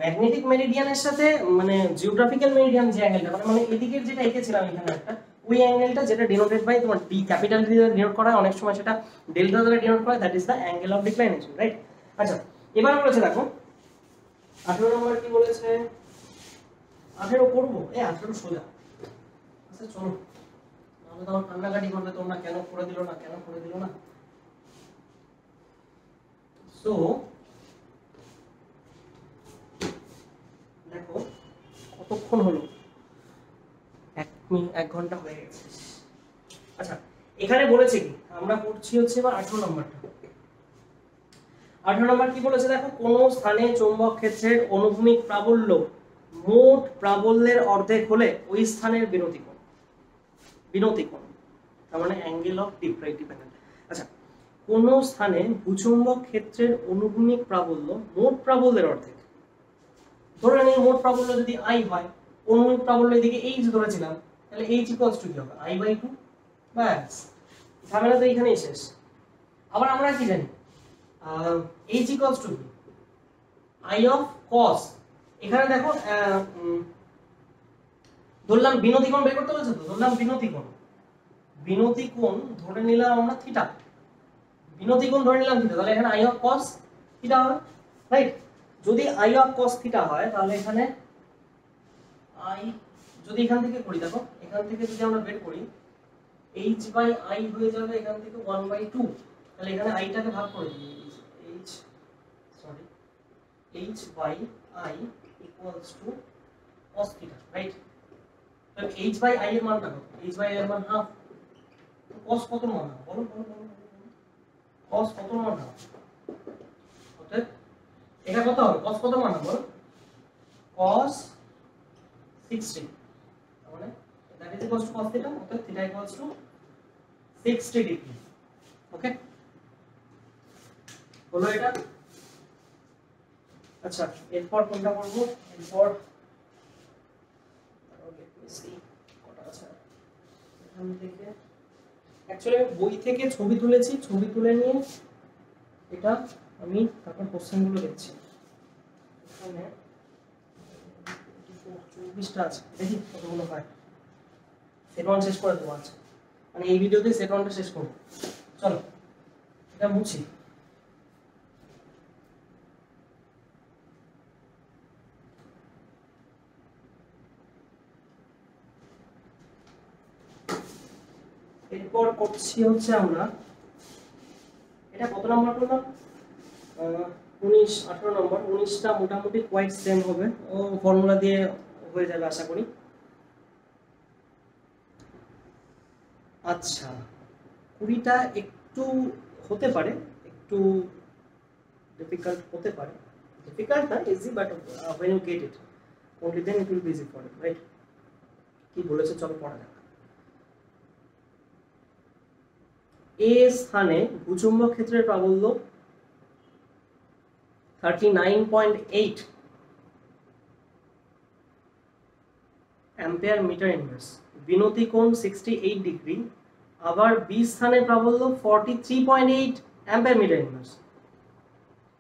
ম্যাগনেটিক মেরিডিয়ানের সাথে মানে জিওগ্রাফিক্যাল মেরিডিয়ান যে অ্যাঙ্গেলটা, মানে এদিকের যেটা এঁকেছিলাম এখানে একটা, ওই অ্যাঙ্গেলটা যেটা ডিনোটেড বাই তোমার ডি ক্যাপিটাল ডি দ্বারা ডিনোট করা হয়, অনেক সময় সেটা ডেল্টা দ্বারা ডিনোট করা হয়, that is the angle of declination, right. আচ্ছা এবার বলেছে দেখো 18 নম্বর কি বলেছে, 18 করব, 18 সোজা, আচ্ছা চলো, নাহলে তো আমার কান্নাকাটি করবে তোমরা, কেন করে দিল না। সো দেখো কতক্ষণ হলো, 1 ঘন্টা হয়ে গেছে। আচ্ছা এখানে বলেছে কি, আমরা পড়ছি হচ্ছে এবার 18 নম্বরটা। 18 নম্বর কি বলেছে দেখো, কোন স্থানে চৌম্বক ক্ষেত্রের অনুভূমিক প্রাবল্য মোট প্রাবল্যের অর্ধেক হলে ওই স্থানের বিনতি কোণ, তার মানে অ্যাঙ্গেল অফ ডিপেন্ডেন্ট। আচ্ছা কোন স্থানে ভূচৌম্বক ক্ষেত্রের অনুভূমিক প্রাবল্য মোট প্রাবল্যের অর্ধেক, ধরে নিই মোট প্রাবল্য যদি i হয়, অনুভূমিক প্রাবল্য এদিকে h ধরেছিলাম, তাহলে h ইকুয়ালস টু কি হবে i/2, ব্যাস ঝামেলা তো এইখানেই শেষ। আবার আমরা কি জানি, h equals to i of cos। এখানে দেখো ধরলাম বিনতি কোণ বের করতে বলেছে, তো ধরলাম বিনতি কোণ ধরে নিলাম আমরা থিটা, বিনতি কোণ ধরে নিলাম থিটা, তাহলে এখানে i অফ cos থিটা হবে, রাইট? যদি i অফ cos থিটা হয় তাহলে এখানে i, যদি এখান থেকে করি, দেখো এখান থেকে যদি আমরা বের করি h বাই i হয়ে যাবে এখান থেকে 1/2, তাহলে এখানে i টাকে ভাগ করে দিই, h by i equals to cos theta, right? তাহলে h বাই i এর মানটা কত? h বাই i এর মান হাফ। cos কত মান হবে? বলো বলো বলো, cos কত মান হবে? অতএব এটা কত হবে? cos কত মান হবে বলো? cos 60, তার মানে that is equals to cos theta, অতএব theta equals to 60 degree. Okay, হলো এটা। আচ্ছা, এরপর কোনটা করব? এরপর কটা আছে এখান থেকে, অ্যাকচুয়ালি বই থেকে ছবি তুলেছি, ছবি তুলে নিয়ে এটা আমি তারপর কোশ্চেনগুলো দেখছি। এখানে 24টা আছে, দেখি কতগুলো হয়। সেট ওয়ান শেষ করে দেবো আজকে, মানে এই ভিডিওতে সেট ওয়ানটা শেষ করবো। চলো এটা মুছি। এরপর করছি হচ্ছে আমরা, এটা কত নাম্বার করলাম? 19, 18 নম্বর। 19টা মোটামুটি কোয়াইট সেম হবে, ও ফর্মুলা দিয়ে হয়ে যাবে আশা করি। আচ্ছা, 20টা একটু হতে পারে, একটু ডিফিকাল্ট হতে পারে, ডিফিকাল্ট না, easy, but when you get it only then it will be easy for you, right? কি বলেছে চলো পড়া যাক। এ স্থানে ভূচুম্বক ক্ষেত্রের প্রাবল্য 39.8 অ্যাম্পিয়ার মিটার ইনভার্স, বিনতি কোণ 68 ডিগ্রি, আবার বি স্থানে প্রাবল্য 43.8 অ্যাম্পিয়ার মিটার ইনভার্স,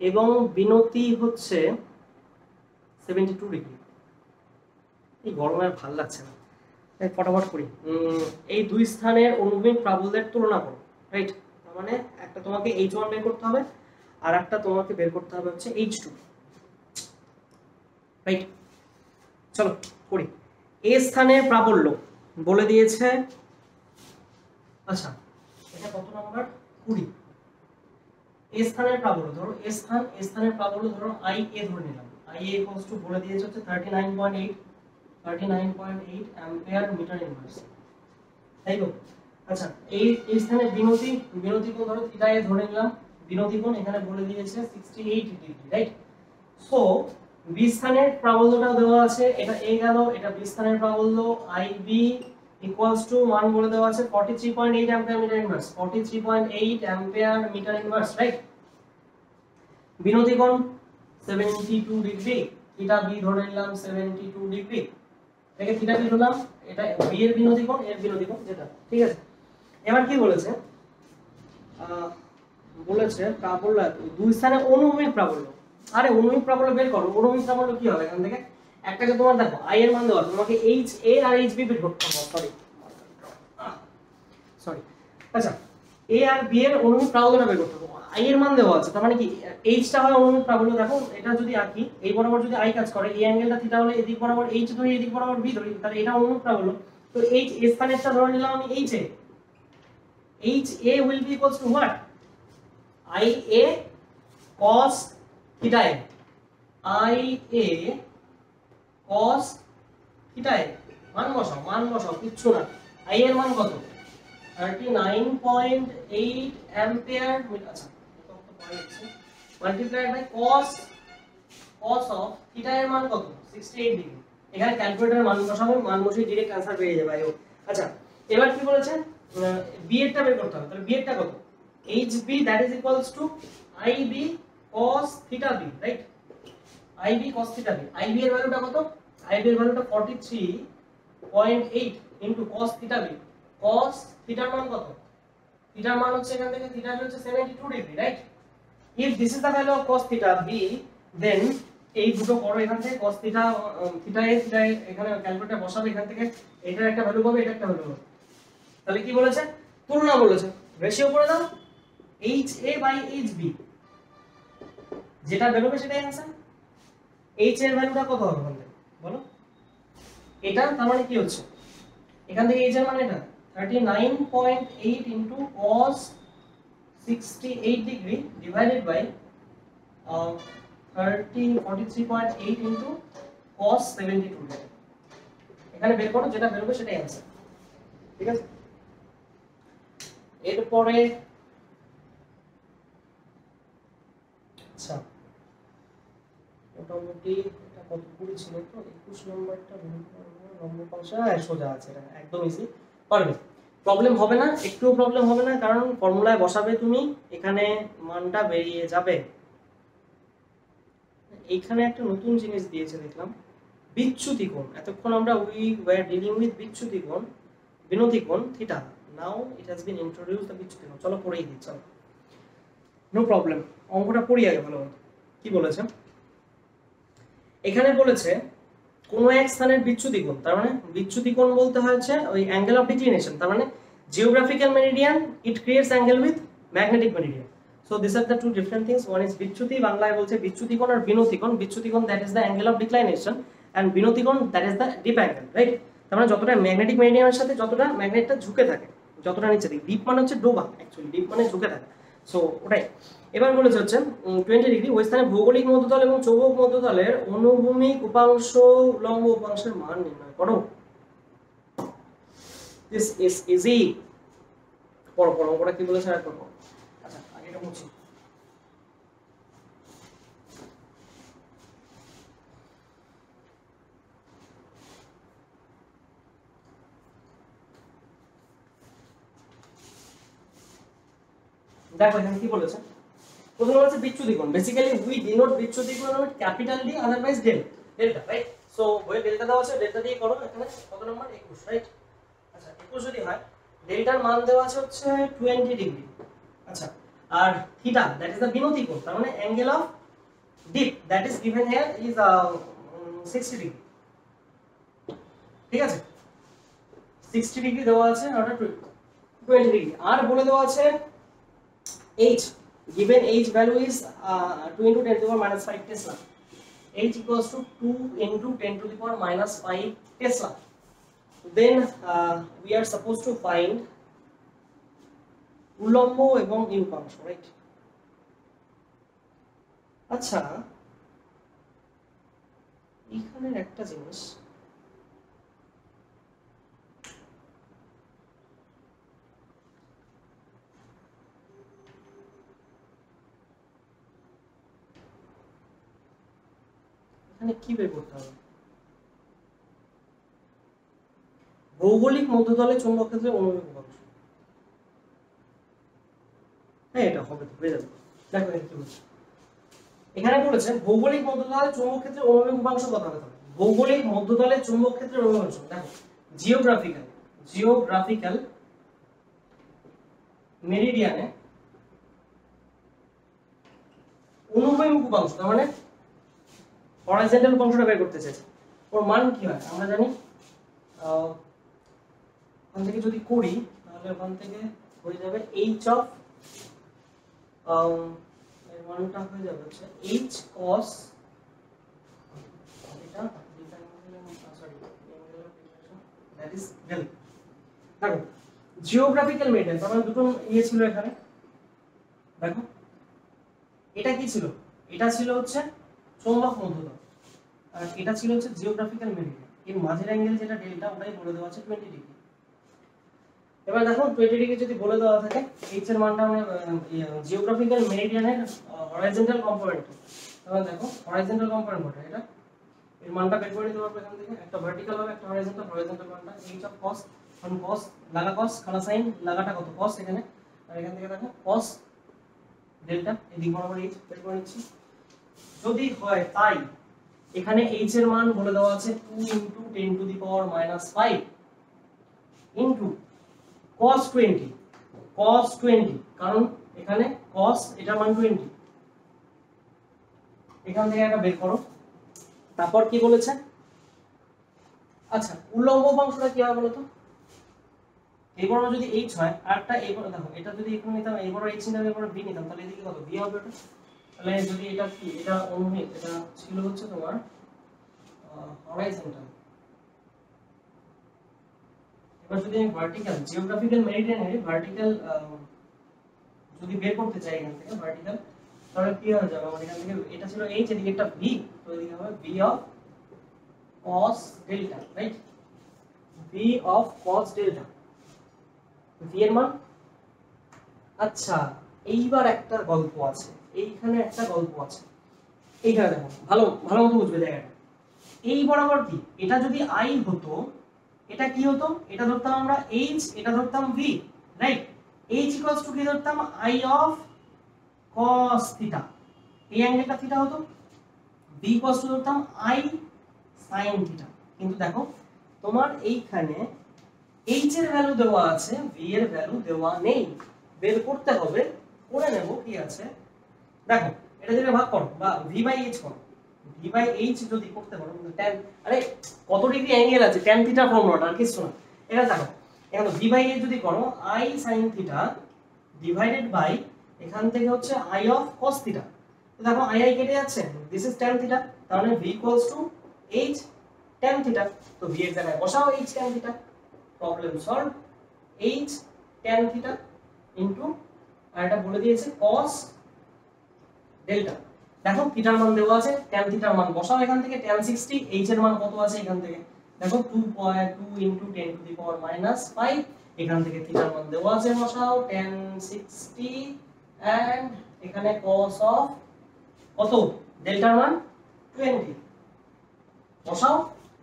এবং বিনতি হচ্ছে 72 ডিগ্রি। এই গরমে আর ভালো লাগছে না, ফটাফট করি। এই দুই স্থানের অনুভূমিক প্রাবল্যের তুলনা করো, রাইট? তার মানে একটা তোমাকে h1 বের করতে হবে, আর একটা তোমাকে বের করতে হবে হচ্ছে h2, রাইট? চলো করি। এ স্থানের প্রাবল্য বলে দিয়েছে, আচ্ছা এটা কত নাম্বার? 20। এ স্থানের প্রাবল্য ধরো, এ স্থানের প্রাবল্য ধরো i a ধরে নিলাম, i a ইকুয়ালস টু বলে দিয়েছে হচ্ছে 39.8 অ্যাম্পিয়ার মিটার ইনভার্স, তাই তো? আচ্ছা, এই স্থানে বিনতি কোণ ধরো থিটা এ ধরে নিলাম, বিনতি কোণ এখানে বলে দিয়েছে 68 ডিগ্রি, রাইট? সো বি স্থানের প্রাবল্যটাও দেওয়া আছে, এটা এ গেল, এটা বি স্থানের প্রাবল্য IB ইকুয়ালস টু মান বলে দেওয়া আছে 43.8 ampere metre inverse, 43.8 ampere metre inverse, right? বিনতি কোণ 72 ডিগ্রি, থিটা বি ধরে নিলাম 72 ডিগ্রি, এটাকে থিটা বি ধরলাম, এটা বি এর বিনতি কোণ, এর বিনতি কোণ যেটা, ঠিক আছে? এবার কি বলেছে? বলেছে প্রাবল্য দুই স্থানে অনুভূমিক প্রাবল্য। আরে অনুভূমিক প্রাবল্য বের করো। অনুভূমিক প্রাবল্য কি হবে? এখান থেকে একটাকে তোমার দেখো i এর মান দেওয়া, তোমাকে h a R h b বের করতে হবে। সরি, আচ্ছা, a আর b এর অনুভূমিক প্রাবল্যটা বের করতে হবে। i এর মান দেওয়া আছে, তার মানে কি h টা হয় অনুভূমিক প্রাবল্য। দেখো এটা যদি আঁকি, এই বরাবর যদি i কাজ করে, এই অ্যাঙ্গেলটা থিটা হলে এদিক বরাবর h ধরি, এদিক বরাবর b ধরি, তাহলে এটা অনুভূমিক প্রাবল্য। তো h a স্থানেরটা ধরে নিলাম আমি h a will be equals to what? IA cos theta a, IA cos theta a, মান বসাও কিচ্ছু না। i এর মান কত? 39.8 অ্যাম্পিয়ার মিটার। আচ্ছা কত পাই হচ্ছে multiplied by cos of theta এর মান কত? 68 ডিগ্রি। এখানে ক্যালকুলেটরের মান বসাবো, মান বসিয়ে ডাইরেক্ট आंसर পেয়ে যাবে। আচ্ছা এবার কি বলেছে? b এরটা বের করতে হবে। তাহলে b এরটা কত? hb that is equals to ib cos theta b, right? ib cos theta b, ib এর ভ্যালুটা কত? ib এর ভ্যালুটা 43.8 into cos theta b, cos theta মান কত? থিটার মান হচ্ছে এখান থেকে, থিটা হচ্ছে 72 degree, right? if this is the value of cos theta b, then এই দুটো করো এখান থেকে cos theta theta a theta a এখানে ক্যালকুলেটর বসাবে, এখান থেকে এটার একটা ভ্যালু পাবে, এটা একটা ভ্যালু পাবে। তাহলে কি বলেছে? তুলনা বলেছে। রেশিও করে দাও HA বাই HB, যেটা বেরোবে সেটাই आंसर। H এর ভ্যালুটা কত হবে বলতে বলো? এটা তার মানে কি হচ্ছে, এখান থেকে H এর মানে এটা 39.8 into cos 68 degree divided by 43.8 into cos 72 degree. এখানে বের করো, যেটা বের হবে সেটাই आंसर। ঠিক আছে, এরপরে আচ্ছা মোটামুটি এটা কত পুরো ছিল তো 21 নম্বরটা নম্বর পাশে সোজা আছে, এটা একদম ইজি পারবে, প্রবলেম হবে না, একটুও প্রবলেম হবে না, কারণ ফর্মুলায় বসাবে তুমি, এখানে মানটা বেরিয়ে যাবে। এইখানে একটা নতুন জিনিস দিয়েছে দেখলাম, বিচ্যুতি কোণ। এতক্ষণ আমরা উই ওয়্যার ডিলিং উইথ বিচ্যুতি কোণ, বিনতি কোণ theta, now it has been introduced the বিচ্যুতি কোণ। চলো পড়েই দিই, চলো নো প্রবলেম, অঙ্কটা পড়ি আগে ভালো মতো। কি বলেছে এখানে? বলেছে কোন এক স্থানের বিচ্যুতি কোণ, তার মানে বিচ্যুতি কোণ বলতে হচ্ছে ওই অ্যাঙ্গেল অফ ডিক্লিনেশন, তার মানে geographical meridian it creates angle with magnetic meridian. So this are the two different things, one is বিচ্যুতি, বাংলায় বলছে বিচ্যুতি কোণ, আর বিনতি কোণ। বিচ্যুতি কোণ that is the angle of declination and বিনতি কোণ that is the dip angle, right? তার মানে যতটা ম্যাগনেটিক মেরিডিয়ানের সাথে যতটা ম্যাগনেটটা ঝুঁকে থাকে, যতটা নিচে দিকে, ডিপ মানে হচ্ছে ডোবা, অ্যাকচুয়ালি ডিপ মানে ঝুঁকে থাকে। সো ওটাই এবার বলেছে হচ্ছে 20 ডিগ্রি ওই স্থানে ভৌগোলিক মধ্যতল এবং চৌম্বক মধ্যতলের অনুভূমিক উপাংশ উল্লম্ব উপাংশের মান নির্ণয় করো। This is easy. পড়ো পড়ো, ওটা কি বলেছে আর পড়ো। আচ্ছা আগে এটা মুছি। দেখো এখানে কি বলেছে, প্রথমে বলেছে বিচ্যুতি কোণ। বেসিক্যালি উই ডিনোট বিচ্যুতি কোণ with capital D, otherwise delta, right? So বইয়ে ডেল্টা দেওয়া আছে, ডেল্টা দিয়ে করো। এখানে কত নম্বর? 21, রাইট? আচ্ছা 21 যদি হয়, ডেল্টার মান দেওয়া আছে হচ্ছে 20 ডিগ্রি। আচ্ছা, আর থিটা দ্যাট ইজ দ্য বিনতি কোণ, তার মানে angle of deep that is given here is 60 degree. ঠিক আছে, 60 ডিগ্রি দেওয়া আছে, আর ওটা 20 ডিগ্রি। আর বলে দেওয়া আছে h, given h value is 2 into 10 to the power minus 5 Tesla. H equals to 2 into 10 to the power minus 5 Tesla. Then we are supposed to find উল্লম্ব এবং উপাংশ, রাইট? আচ্ছা এখানের একটা জিনিস, এখানে কি বের করতে হবে? ভৌগোলিক মধ্যতলে চৌম্বক ক্ষেত্রে অনুভূমিক উপাংশ। হ্যাঁ এটা হবে, হয়ে যাবে। দেখো এখানে কি বলছে, এখানে বলেছে ভৌগোলিক মধ্যতলে চৌম্বক ক্ষেত্রে অনুভূমিক উপাংশ কত হবে? ভৌগোলিক মধ্যতলে চৌম্বক ক্ষেত্রের অনুভূমিক উপাংশ। দেখো জিওগ্রাফিক্যাল মেরিডিয়ানে অনুভূমিক উপাংশ, তার মানে হরাইজন্টাল উপাংশটা বের করতে চাইছে। ওর মান কি হয় আমরা জানি, ওখান থেকে যদি করি তাহলে ওখান থেকে হয়ে যাবে h অফ এর মানটা হয়ে যাবে হচ্ছে h cos, এটা সরি দ্যাট ইজ ডেল। দেখো জিওগ্রাফিক্যাল মেরিডিয়ান, তার মানে দুটো ইয়ে ছিল এখানে। দেখো এটা কি ছিল, এটা ছিল হচ্ছে চৌম্বক মধ্যতল, আর এটা ছিল হচ্ছে জিওগ্রাফিক্যাল মেরিডিয়ান। এর মাঝের অ্যাঙ্গেল যেটা ডেল্টা, ওটাই বলে দেওয়া আছে 20 ডিগ্রি। এবার দেখো 20 ডিগ্রি যদি বলে দেওয়া থাকে, h এর মানটা আমরা জিওগ্রাফিক্যাল মেরিডিয়ানের হরাইজন্টাল কম্পোনেন্ট, তাহলে দেখো হরাইজন্টাল কম্পোনেন্ট কোনটা, এটা এর মানটা বের করে দিতে পারবো এখান থেকে। একটা ভার্টিক্যাল হবে, একটা হরাইজন্টাল। হরাইজন্টাল মানটা h অফ cos, কারণ cos লাগা cos খালা sin, লাগাটা কত cos এখানে, আর এখান থেকে দেখো cos ডেল্টা, এদিক বরাবর h বের করে নিচ্ছি। যদি হয় তাই এখানে h এর মান বলে দেওয়া আছে 2 into 10 to the power minus 5 into cos 20, কারণ এখানে cos এটার মান 20, এখান থেকে একটা বের করো। তারপর কি বলেছে, আচ্ছা উল্লম্ব অংশটা কি হবে বলো তো, এই বড় যদি h হয় আরটা এই বড়, দেখো এটা যদি এখানে নিতাম এই বড় h নিতাম এই বড় b নিতাম, তাহলে এদিকে কত b হবে এটা। তাহলে যদি এটা কি, এটা অনুভূমিক, এটা ছিল হচ্ছে তোমার হরাইজন্টাল। এবার যদি আমি ভার্টিক্যাল জিওগ্রাফিক্যাল মেরিডিয়ানের ভার্টিক্যাল যদি বের করতে চাই এখান থেকে ভার্টিক্যাল, তাহলে কি হয়ে যাবে আমাদের এখান থেকে, এটা ছিল h, এদিকে একটা v, তো এদিকে হবে v of cos delta, right, v of cos delta, v এর মান। আচ্ছা এইবার একটা গল্প আছে, এইখানে একটা গল্প আছে, এইখানে দেখো ভালো ভালো মতো বুঝবে জায়গাটা। এই বরাবর কি, এটা যদি i হতো, এটা কি হতো, এটা ধরতাম আমরা h, এটা ধরতাম v, right. h equals to কি ধরতাম, i অফ cos থিটা, এই অ্যাঙ্গেলটা থিটা হতো। v ইকুয়ালস টু ধরতাম i sin থিটা। কিন্তু দেখো তোমার এইখানে h এর ভ্যালু দেওয়া আছে, v এর ভ্যালু দেওয়া নেই, বের করতে হবে, করে নেব কি আছে। দেখো এটা যদি ভাগ করো বা v বাই h করো, v বাই h যদি করতে পারো, tan, আরে কত ডিগ্রি অ্যাঙ্গেল আছে, tan থিটা ফর্মুলাটা আর কিছু না। এটা দেখো এখানে v বাই h যদি করো i sin theta divided by এখান থেকে হচ্ছে i অফ cos থিটা, তো দেখো i কেটে যাচ্ছে, দিস ইজ tan থিটা, তাহলে v equals to h tan theta, তো v এর জায়গায় বসাও h tan theta, problem solve, h tan theta into আর এটা বলে দিয়েছে cos ডেল্টা। দেখো থিটার মান দেওয়া আছে, tan থিটার মান বসাও এখান থেকে, tan 60, h এর মান কত আছে এখান থেকে, দেখো 2.2 ইনটু 10 টু দি পাওয়ার -5, এখান থেকে থিটার মান দেওয়া আছে, বসাও tan 60 এন্ড এখানে cos অফ কত ডেল্টার মান 20, বসাও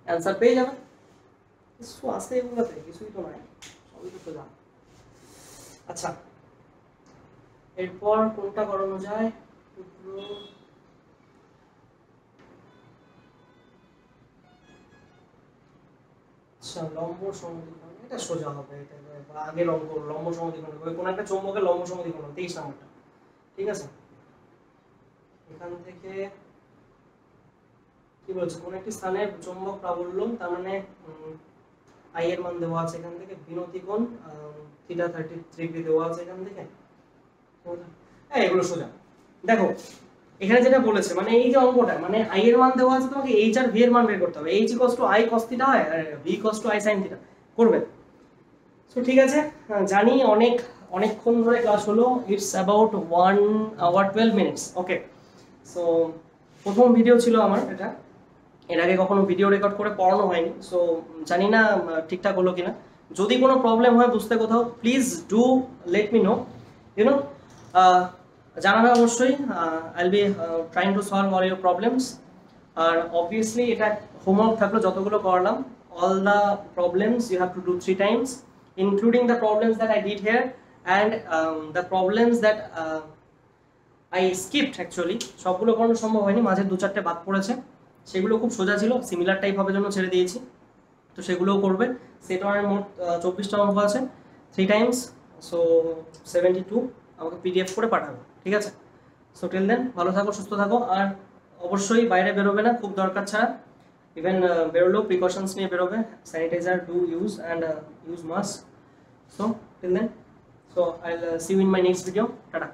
অ্যানসার পেয়ে যাবে। কিছু আছে এগুলোতে, কিছুই তো নাই, সবই তো সোজা। আচ্ছা এরপর কোনটা করানো যায়, আচ্ছা লম্ব সমদ্বিখণ্ড, এটা সোজা হবে, এটা বা আগে লম্ব সমদ্বিখণ্ড হবে, কোন একটা চৌম্বকের লম্ব সমদ্বিখণ্ড 23 নম্বরটা, ঠিক আছে। এখান থেকে কি বলছে, কোন একটি স্থানে চৌম্বক প্রাবল্য, তার মানে i এর মান দেওয়া আছে এখান থেকে, বিনতি কোণ থিটা 33 ডিগ্রি দেওয়া আছে এখান থেকে, হ্যাঁ এগুলো সোজা। দেখো এখানে যেটা বলেছে, মানে এই যে অঙ্কটা, মানে i এর মান দেওয়া আছে, তোমাকে h আর v এর মান বের করতে হবে, h equals to i cos theta হয় আর v equals to i sin theta করবে। সো ঠিক আছে, জানি অনেকক্ষণ ধরে ক্লাস হলো, it's about 1 hour 12 minutes, okay. So প্রথম ভিডিও ছিল আমার এটা, এর আগে কখনো ভিডিও রেকর্ড করে পড়ানো হয়নি, সো জানি না ঠিকঠাক হলো কিনা। যদি কোনো প্রবলেম হয় বুঝতে কোথাও, please do let me know, you know, জানাবে অবশ্যই। I will be trying to solve all your problems. আর অবভিয়াসলি এটা হোমওয়ার্ক থাকলো যতগুলো করলাম, all the problems you have to do 3 times, including the problems that I did here and the problems that I skipped actually, সবগুলো করানো সম্ভব হয়নি, মাঝে 2-4টে বাদ পড়েছে, সেগুলো খুব সোজা ছিল, সিমিলার টাইপ হবে জন্য ছেড়ে দিয়েছি, তো সেগুলোও করবে। সেট ওয়ানের মোট 24টা অঙ্ক আছে, 3 times, সো 72 আমাকে পিডিএফ করে পাঠাবে, ঠিক আছে। সো টিল দেন ভালো থাকো, সুস্থ থাকো, আর অবশ্যই বাইরে বেরোবে না খুব দরকার ছাড়া, ইভেন বেরোলেও প্রিকশনস নিয়ে বেরোবে, sanitiser do use and use mask. So till then, so I will see you in my next video, tata.